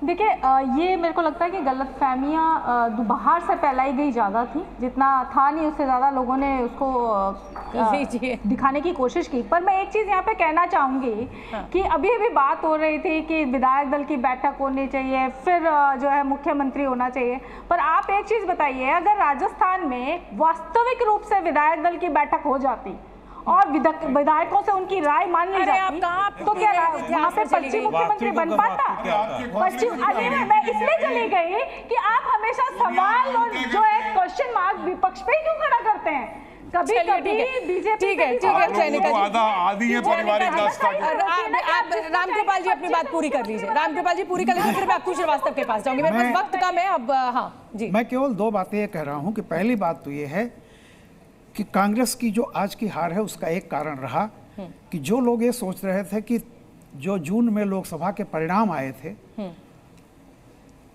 देखिए, ये मेरे को लगता है कि गलतफहमियां बाहर से फैलाई गई ज़्यादा थी, जितना था नहीं उससे ज़्यादा लोगों ने उसको दिखाने की कोशिश की। पर मैं एक चीज़ यहाँ पे कहना चाहूँगी कि अभी अभी बात हो रही थी कि विधायक दल की बैठक होनी चाहिए, फिर जो है मुख्यमंत्री होना चाहिए। पर आप एक चीज़ बताइए, अगर राजस्थान में वास्तविक रूप से विधायक दल की बैठक हो जाती और विधायकों से उनकी राय मान ली जाती, तो क्या यहाँ पे पश्चिम मुख्यमंत्री बन पाता? पश्चिम अरे मैं इसलिए चली गई कि आप हमेशा सवाल और जो है क्वेश्चन मार्क विपक्ष पे ही क्यों खड़ा करते हैं? कभी कभी बीजेपी ठीक है आदि है पारिवारिक दास्तान। रामकृपाल जी अपनी बात पूरी कर लीजिए, रामकृपाल जी पूरी कर लीजिए, फिर मैं अक्कू श्रीवास्तव के पास जाऊंगी। मेरे पास वक्त कम है अब। हाँ जी, मैं केवल 2 बातें ये कह रहा हूँ कि पहली बात तो ये है कि कांग्रेस की जो आज की हार है उसका एक कारण रहा कि जो लोग ये सोच रहे थे कि जो जून में लोकसभा के परिणाम आए थे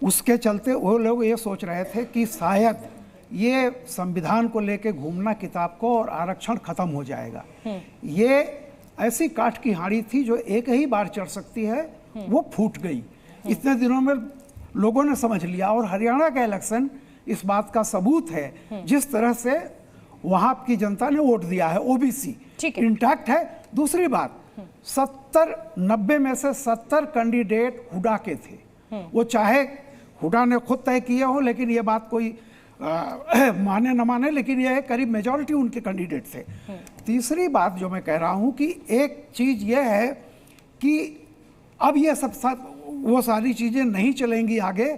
उसके चलते वो लोग ये सोच रहे थे कि शायद ये संविधान को लेके घूमना किताब को और आरक्षण खत्म हो जाएगा। ये ऐसी काठ की हांडी थी जो एक ही बार चढ़ सकती है, वो फूट गई। इतने दिनों में लोगों ने समझ लिया, और हरियाणा का इलेक्शन इस बात का सबूत है। जिस तरह से वहां की जनता ने वोट दिया है, ओबीसी इंटैक्ट है। दूसरी बात, 70-90 में से 70 कैंडिडेट हुडा के थे। वो चाहे हुडा ने खुद तय किए हो, लेकिन ये बात कोई माने न माने, लेकिन ये करीब मेजॉरिटी उनके कैंडिडेट थे। तीसरी बात जो मैं कह रहा हूं कि एक चीज ये है कि अब ये वो सारी चीजें नहीं चलेंगी आगे,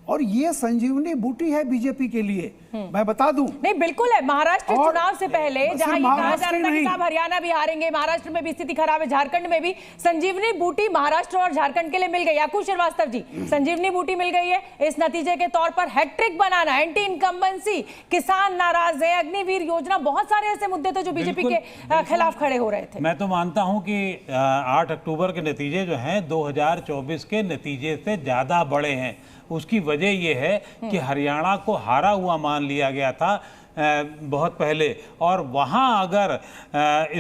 और ये संजीवनी बूटी है बीजेपी के लिए। मैं बता दूं, नहीं बिल्कुल है। महाराष्ट्र चुनाव से पहले जहां ये कहा जा रहा था कि साहब हरियाणा भी हारेंगे, महाराष्ट्र में भी स्थिति खराब है, झारखंड में भी, संजीवनी बूटी महाराष्ट्र और झारखंड के लिए मिल गई। अक्कू श्रीवास्तव जी, संजीवनी बूटी मिल गई है। इस नतीजे के तौर पर हैट्रिक बनाना, एंटी इनकम्बेंसी, किसान नाराज है, अग्निवीर योजना, बहुत सारे ऐसे मुद्दे थे जो बीजेपी के खिलाफ खड़े हो रहे थे। मैं तो मानता हूं कि 8 अक्टूबर के नतीजे जो हैं 2024 के नतीजे से ज्यादा बड़े हैं। उसकी वजह यह है कि हरियाणा को हारा हुआ मान लिया गया था बहुत पहले, और वहाँ अगर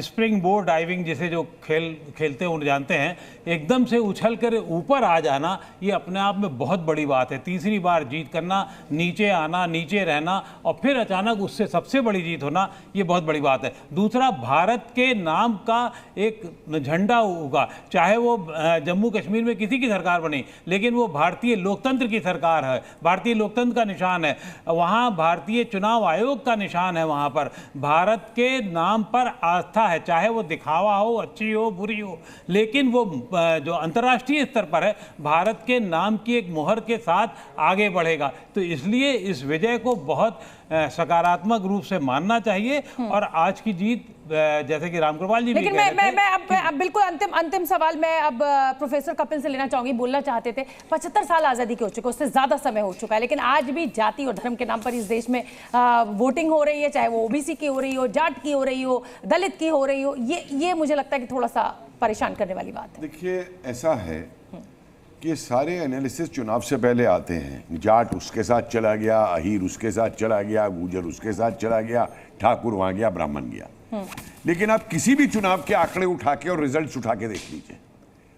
स्प्रिंग बोर्ड डाइविंग जिसे जो खेलते हैं जानते हैं, एकदम से उछल कर ऊपर आ जाना, ये अपने आप में बहुत बड़ी बात है। तीसरी बार जीत करना, नीचे आना, नीचे रहना और फिर अचानक उससे सबसे बड़ी जीत होना, ये बहुत बड़ी बात है। दूसरा, भारत के नाम का एक झंडा होगा, चाहे वो जम्मू कश्मीर में किसी की सरकार बनी, लेकिन वो भारतीय लोकतंत्र की सरकार है, भारतीय लोकतंत्र का निशान है। वहाँ भारतीय चुनाव आयोग का निशान है, वहाँ पर भारत के नाम पर आस्था है, चाहे वो दिखावा हो, अच्छी हो, बुरी हो, लेकिन वो जो अंतर्राष्ट्रीय स्तर पर है, भारत के नाम की एक मुहर के साथ आगे बढ़ेगा। तो इसलिए इस विजय को बहुत सकारात्मक रूप से मानना चाहिए। और आज की जीत, जैसे कि रामकृपाल जी भी कह रहे थे, मैं अब बिल्कुल अंतिम सवाल मैं अब प्रोफेसर कपिल से लेना चाहूंगी। बोलना चाहते थे 75 साल आज़ादी के हो चुके, उससे ज़्यादा समय हो चुका है, लेकिन आज भी जाति और धर्म के नाम पर इस देश में वोटिंग हो रही है, चाहे वो ओबीसी की हो रही हो, जाट की हो रही हो, दलित की हो रही हो। ये मुझे लगता है कि थोड़ा सा परेशान करने वाली बात है। देखिए, ऐसा है कि सारे एनालिसिस चुनाव से पहले आते हैं। जाट उसके साथ चला गया, अहीर उसके साथ चला गया, गुजर उसके साथ चला गया, ठाकुर वहां गया, ब्राह्मण गया। लेकिन आप किसी भी चुनाव के आंकड़े उठा के और रिजल्ट्स उठा के देख लीजिए,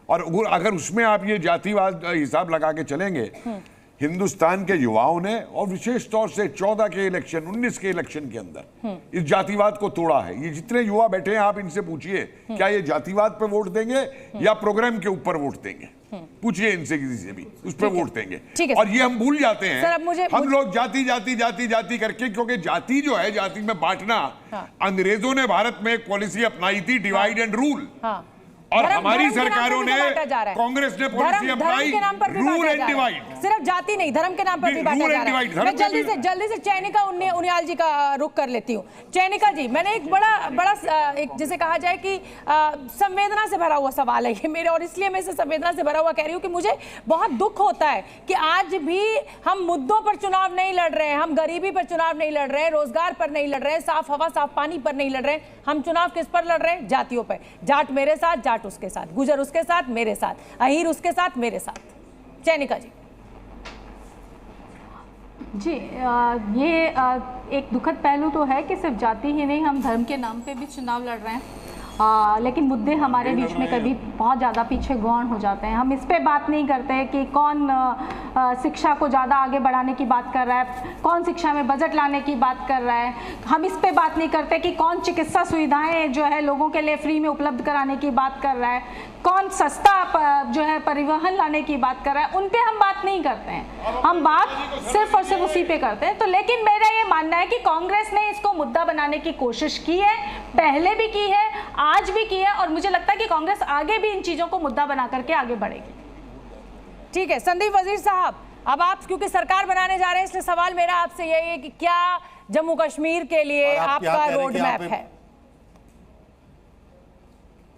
और अगर उसमें आप ये जातिवाद हिसाब लगा के चलेंगे, हिंदुस्तान के युवाओं ने, और विशेष तौर से 14 के इलेक्शन, 19 के इलेक्शन के अंदर इस जातिवाद को तोड़ा है। ये जितने युवा बैठे हैं, आप इनसे पूछिए क्या ये जातिवाद पे वोट देंगे या प्रोग्राम के ऊपर वोट देंगे। पूछिए इनसे, किसी से भी, उस पर वोट देंगे। और ये हम भूल जाते हैं, हम लोग जाति जाति जाति जाति करके, क्योंकि जाति जो है, जाति में बांटना, अंग्रेजों ने भारत में एक पॉलिसी अपनाई थी, डिवाइड एंड रूल। और हमारी सरकारों ने, कांग्रेस ने पॉलिसी अपनाई, रूल एंड डिवाइड। सिर्फ जाति नहीं, धर्म के नाम पर भी बांटा जा रहा है। मैं जल्दी से चैनिका उनियाल जी का रुख कर लेती हूँ। चैनिका जी, मैंने एक बड़ा एक जिसे कहा जाए कि संवेदना से भरा हुआ सवाल है ये मेरे, और इसलिए मैं इसे संवेदना से भरा हुआ कह रही हूँ कि मुझे बहुत दुख होता है कि आज भी हम मुद्दों पर चुनाव नहीं लड़ रहे हैं, हम गरीबी पर चुनाव नहीं लड़ रहे हैं, रोजगार पर नहीं लड़ रहे हैं, साफ हवा साफ पानी पर नहीं लड़ रहे हैं। हम चुनाव किस पर लड़ रहे हैं? जातियों पर। जाट मेरे साथ, जाट उसके साथ, गुजर उसके साथ, मेरे साथ, अहीर उसके साथ, मेरे साथ। चैनिका जी। जी, ये एक दुखद पहलू तो है कि सिर्फ जाति ही नहीं, हम धर्म के नाम पे भी चुनाव लड़ रहे हैं, लेकिन मुद्दे हमारे बीच में कभी बहुत ज़्यादा पीछे गौण हो जाते हैं। हम इस पे बात नहीं करते कि कौन शिक्षा को ज़्यादा आगे बढ़ाने की बात कर रहा है, कौन शिक्षा में बजट लाने की बात कर रहा है। हम इस पे बात नहीं करते कि कौन चिकित्सा सुविधाएं जो है लोगों के लिए फ्री में उपलब्ध कराने की बात कर रहा है, कौन सस्ता जो है परिवहन लाने की बात कर रहा है। उन पे हम बात नहीं करते हैं, हम बात सिर्फ और सिर्फ उसी पे करते हैं। तो लेकिन मेरा ये मानना है कि कांग्रेस ने इसको मुद्दा बनाने की कोशिश की है, पहले भी की है, आज भी की है, और मुझे लगता है कि कांग्रेस आगे भी इन चीजों को मुद्दा बना करके आगे बढ़ेगी। ठीक है, संदीप वजीर साहब, अब आप क्योंकि सरकार बनाने जा रहे हैं, इसलिए सवाल मेरा आपसे यही है कि क्या जम्मू कश्मीर के लिए आपका रोड मैप है?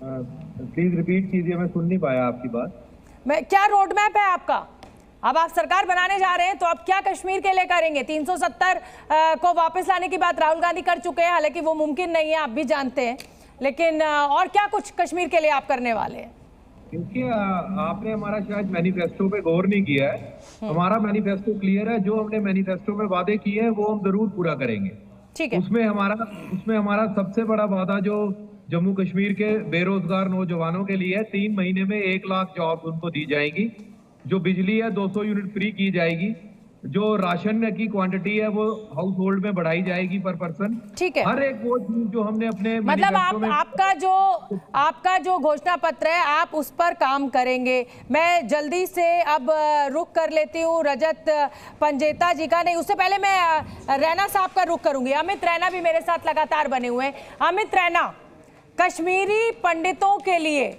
प्लीज रिपीट कीजिए, मैं सुन नहीं पाया आपकी बात। क्या रोड मैप है आपका? अब आप सरकार बनाने जा रहे हैं तो आप क्या कश्मीर के लिए करेंगे? 370 को वापस लाने की बात राहुल गांधी कर चुके हैं, हालांकि वो मुमकिन नहीं है, आप भी जानते हैं, लेकिन और क्या कुछ कश्मीर के लिए आप करने वाले हैं? क्योंकि आपने हमारा शायद मैनिफेस्टो पे गौर नहीं किया है। हमारा मैनिफेस्टो क्लियर है, जो हमने मैनिफेस्टो में वादे किए हैं वो हम जरूर पूरा करेंगे। ठीक है। उसमें हमारा सबसे बड़ा वादा जो जम्मू कश्मीर के बेरोजगार नौजवानों के लिए 3 महीने में 1 लाख जॉब उनको दी जाएगी, जो बिजली है 200 यूनिट फ्री की जाएगी, जो राशन की क्वांटिटी है वो हाउस होल्ड में बढ़ाई जाएगी पर पर्सन। ठीक है, हर एक वो चीज जो हमने अपने मतलब आपका जो घोषणा पत्र है आप उस पर काम करेंगे। मैं जल्दी से अब रुख कर लेती हूँ रजत पंजेता जी का, नहीं उससे पहले मैं रैना साहब का रुख करूंगी। अमित रैना भी मेरे साथ लगातार बने हुए हैं। अमित रैना, कश्मीरी पंडितों के लिए,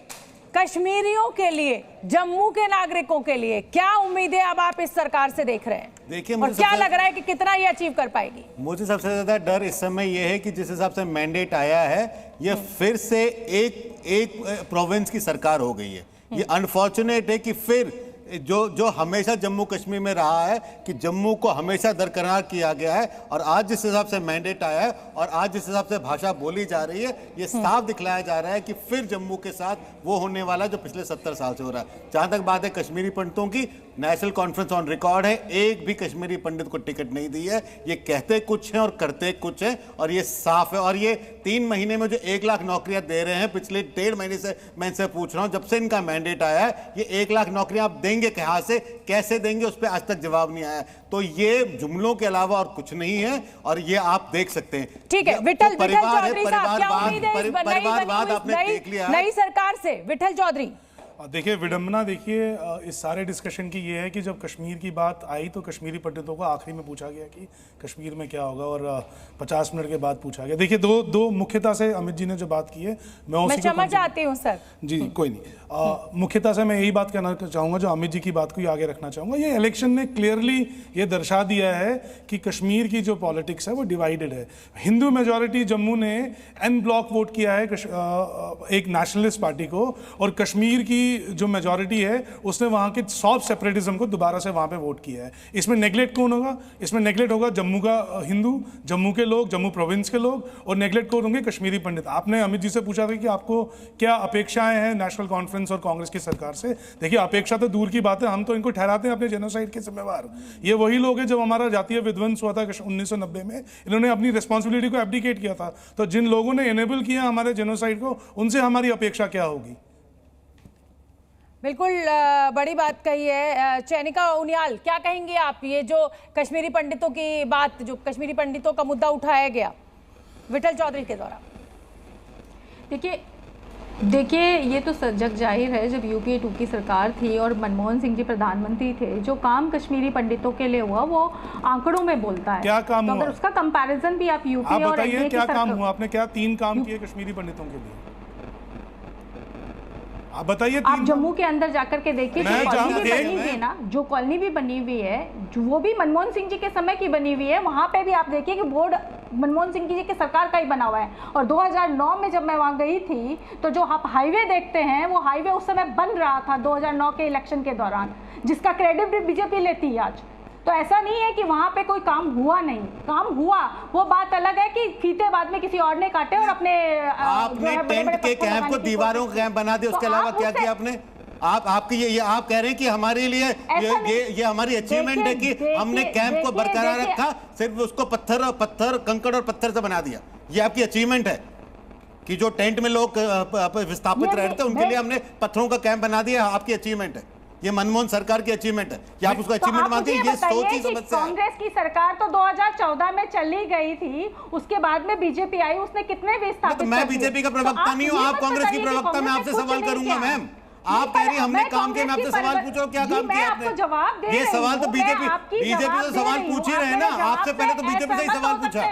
कश्मीरियों के लिए, जम्मू के नागरिकों के लिए क्या उम्मीदें अब आप इस सरकार से देख रहे हैं? देखिए, और क्या लग रहा है कि कितना ये अचीव कर पाएगी? मुझे सबसे ज्यादा डर इस समय ये है कि जिस हिसाब से मैंडेट आया है, ये फिर से एक प्रोविंस की सरकार हो गई है। ये अनफॉर्चुनेट है कि फिर जो हमेशा जम्मू कश्मीर में रहा है कि जम्मू को हमेशा दरकिनार किया गया है, और आज जिस हिसाब से मैंडेट आया है और आज जिस हिसाब से भाषा बोली जा रही है, ये साफ दिखलाया जा रहा है कि फिर जम्मू के साथ वो होने वाला जो पिछले 70 साल से हो रहा है। जहां तक बात है कश्मीरी पंडितों की, नेशनल कॉन्फ्रेंस ऑन रिकॉर्ड है, एक भी कश्मीरी पंडित को टिकट नहीं दी है। ये कहते कुछ हैं और करते कुछ हैं, और ये साफ है। और ये 3 महीने में जो 1 लाख नौकरियां दे रहे हैं, पिछले 1.5 महीने से मैं इनसे पूछ रहा हूं, जब से इनका मैंडेट आया है, ये 1 लाख नौकरियां आप देंगे कहां से, कैसे देंगे, उस पर आज तक जवाब नहीं आया। तो ये जुमलों के अलावा और कुछ नहीं है, और ये आप देख सकते हैं। ठीक है, विठल परिवार है, चौधरी साहब, क्या उम्मीद है इस परिवारवाद आपने देख लिया नई सरकार से? विठल चौधरी, देखिए, विडंबना देखिए इस सारे डिस्कशन की ये है कि जब कश्मीर की बात आई तो कश्मीरी पंडितों को आखिरी में पूछा गया कि कश्मीर में क्या होगा, और 50 मिनट के बाद पूछा गया। देखिए, दो मुख्यता से अमित जी ने जो बात की है, मैं क्षमा चाहती हूँ सर जी, कोई नहीं। मुख्यता से मैं यही बात कहना चाहूँगा, जो अमित जी की बात को आगे रखना चाहूँगा। ये इलेक्शन ने क्लियरली ये दर्शा दिया है कि कश्मीर की जो पॉलिटिक्स है वो डिवाइडेड है। हिंदू मेजॉरिटी जम्मू ने एन ब्लॉक वोट किया है एक नेशनलिस्ट पार्टी को, और कश्मीर की जो मेजॉरिटी है उसने वहां के सॉफ्ट सेपरेटिज्म को दोबारा से वहां पे वोट किया है। इसमें नेगलेक्ट कौन होगा? इसमें नेगलेक्ट होगा जम्मू का हिंदू, जम्मू के लोग, जम्मू प्रोविंस के लोग, और नेगलेक्ट कौन होंगे? कश्मीरी पंडित। आपने अमित जी से पूछा था कि आपको क्या अपेक्षाएं हैं नेशनल कॉन्फ्रेंस और कांग्रेस की सरकार से। देखिए, अपेक्षा तो दूर की बात है, हम तो इनको ठहराते हैं अपने जेनोसाइड के जिम्मेवार। ये वही लोग हैं जब हमारा जातीय विध्वंस हुआ था 1990 में, इन्होंने अपनी रिस्पॉन्सिबिलिटी को एब्डिकेट किया था। तो जिन लोगों ने एनेबल किया हमारे जेनोसाइड को, उनसे हमारी अपेक्षा क्या होगी? बिल्कुल बड़ी बात कही है। चैनिका उनियाल, क्या कहेंगे आप? ये जो कश्मीरी पंडितों की बात, जो कश्मीरी पंडितों का मुद्दा उठाया गया विठल चौधरी के द्वारा। देखिए, ये तो जग जाहिर है, जब यूपीए 2 की सरकार थी और मनमोहन सिंह जी प्रधानमंत्री थे, जो काम कश्मीरी पंडितों के लिए हुआ वो आंकड़ों में बोलता है। क्या काम हुआ? अगर उसका कंपैरिजन भी आप यूपीए और बताइए, क्या काम हुआ? आपने क्या 3 काम किए कश्मीरी पंडितों के लिए? आप बताइए। आप जम्मू के अंदर जाकर के देखिए, जो कॉलोनी भी बनी हुई है ना, जो कॉलोनी भी बनी हुई है, वो भी मनमोहन सिंह जी के समय की बनी हुई है। वहां पे भी आप देखिए कि बोर्ड मनमोहन सिंह जी की सरकार का ही बना हुआ है। और 2009 में जब मैं वहां गई थी, तो जो आप हाईवे देखते हैं, वो हाईवे उस समय बन रहा था 2009 के इलेक्शन के दौरान, जिसका क्रेडिट बीजेपी लेती है आज। तो ऐसा नहीं है कि वहां पे कोई काम हुआ नहीं, काम हुआ। वो बात अलग है कि फीते बाद में किसी और ने काटे और अपने आपने टेंट के कैंप को दीवारों का कैंप बना दिया, उसके अलावा क्या किया आपने? आपकी ये आप कह रहे हैं कि हमारे लिए ये हमारी अचीवमेंट है कि हमने कैंप को बरकरार रखा, सिर्फ उसको पत्थर कंकड़ और पत्थर से बना दिया। ये आपकी अचीवमेंट है कि जो टेंट में लोग विस्थापित रह रहे थे उनके लिए हमने पत्थरों का कैंप बना दिया। आपकी अचीवमेंट है, ये मनमोहन सरकार की अचीवमेंट है। क्या आप उसको अचीवमेंट मानते हैं? ये सोच ही समस्या है। कांग्रेस की सरकार तो 2014 में चली गई थी, उसके बाद में बीजेपी आई, उसने कितने विस्थापित? तो मैं बीजेपी का प्रवक्ता नहीं हूँ, आप कांग्रेस की प्रवक्ता। मैं आपसे सवाल करूंगा मैम। आप कह रही हमने काम किया, मैं आपसे सवाल पूछ रहा हूँ, क्या काम किया आपने? जवाब ये सवाल तो बीजेपी से सवाल पूछ ही रहे ना। आपसे पहले तो बीजेपी से ही सवाल पूछा,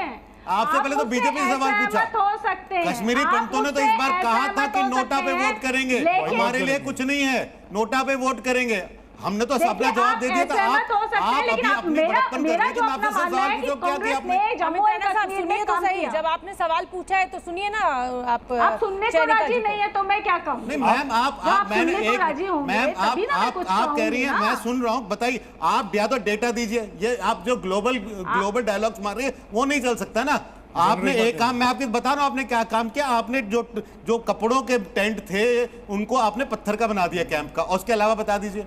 आपसे पहले तो बीजेपी से सवाल पूछा। कश्मीरी पंडितों ने तो इस बार कहा था कि नोटा पे वोट करेंगे, हमारे लिए कुछ नहीं है, नोटा पे वोट करेंगे। हमने तो अपना जवाब दे दिया था। आप अभी अपनी बड़प्पन कर रहे हैं कि मैं आपसे सवाल पूछो, क्या किया आपने? सुनिए तो सही, जब आपने सवाल पूछा है तो सुनिए ना। आप सुनने को राजी नहीं है तो मैं क्या कहूँ? नहीं मैम, आप कह रही हैं, मैं सुन रहा हूँ। बताइए, आप या तो डेटा दीजिए, ये आप जो ग्लोबल डायलॉग्स मार रहे हैं वो नहीं चल सकता ना। आपने एक काम, मैं आपको बता रहा हूं आपने क्या काम किया। आपने जो कपड़ों के टेंट थे उनको आपने पत्थर का बना दिया कैंप का। और उसके अलावा बता दीजिए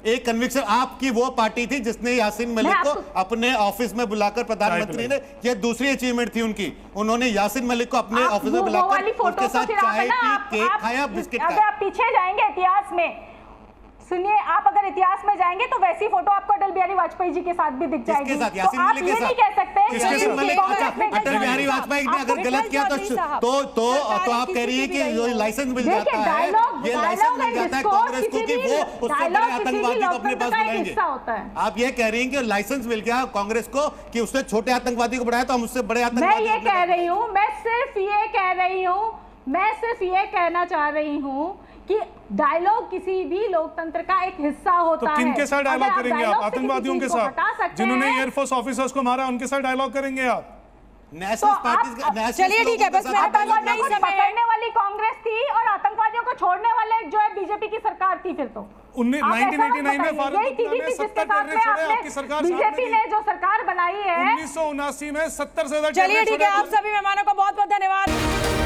एक कन्विक्शन। आपकी वो पार्टी थी जिसने यासीन मलिक को अपने ऑफिस में बुलाकर, प्रधानमंत्री ने, ये दूसरी अचीवमेंट थी उनकी, उन्होंने यासीन मलिक को अपने ऑफिस में बुलाकर उसके साथ चाय पी, केक खाया, बिस्किट खाया। अगर आप पीछे जाएंगे इतिहास में, सुनिए, आप अगर इतिहास में जाएंगे तो वैसी फोटो आपको अटल बिहारी वाजपेयी जी के साथ भी दिख जाएगी। तो आप ये नहीं कह सकते अटल बिहारी वाजपेयी ने अगर गलत किया तो आप कह रही है कि लाइसेंस मिल जाता है, ये लाइसेंस मिल जाता है कांग्रेस को कि वो उससे बड़े आतंकवादी को अपने पास बुलाएंगे। आप ये कह रही हैं कि लाइसेंस मिल गया कांग्रेस को कि उसने छोटे आतंकवादी को बढ़ाया तो हम उससे बड़े आतंकवादी। मैं ये कह रही हूँ, मैं सिर्फ ये कहना चाह रही हूँ कि डायलॉग किसी भी लोकतंत्र का एक हिस्सा होता है। तो किनके साथ डायलॉग करेंगे आप? आतंकवादियों के साथ, जिन्होंने एयरफोर्स ऑफिसर्स को मारा, उनके साथ डायलॉग करेंगे आप? चलिए ठीक है, बस आतंकवादियों को पकड़ने वाली कांग्रेस थी और आतंकवादियों को छोड़ने वाले जो है बीजेपी की सरकार थी। फिर तो 1989 में बीजेपी ने जो सरकार बनाई है 1979 में 70 से ज्यादा। चलिए ठीक है, आप सभी मेहमानों का बहुत बहुत धन्यवाद।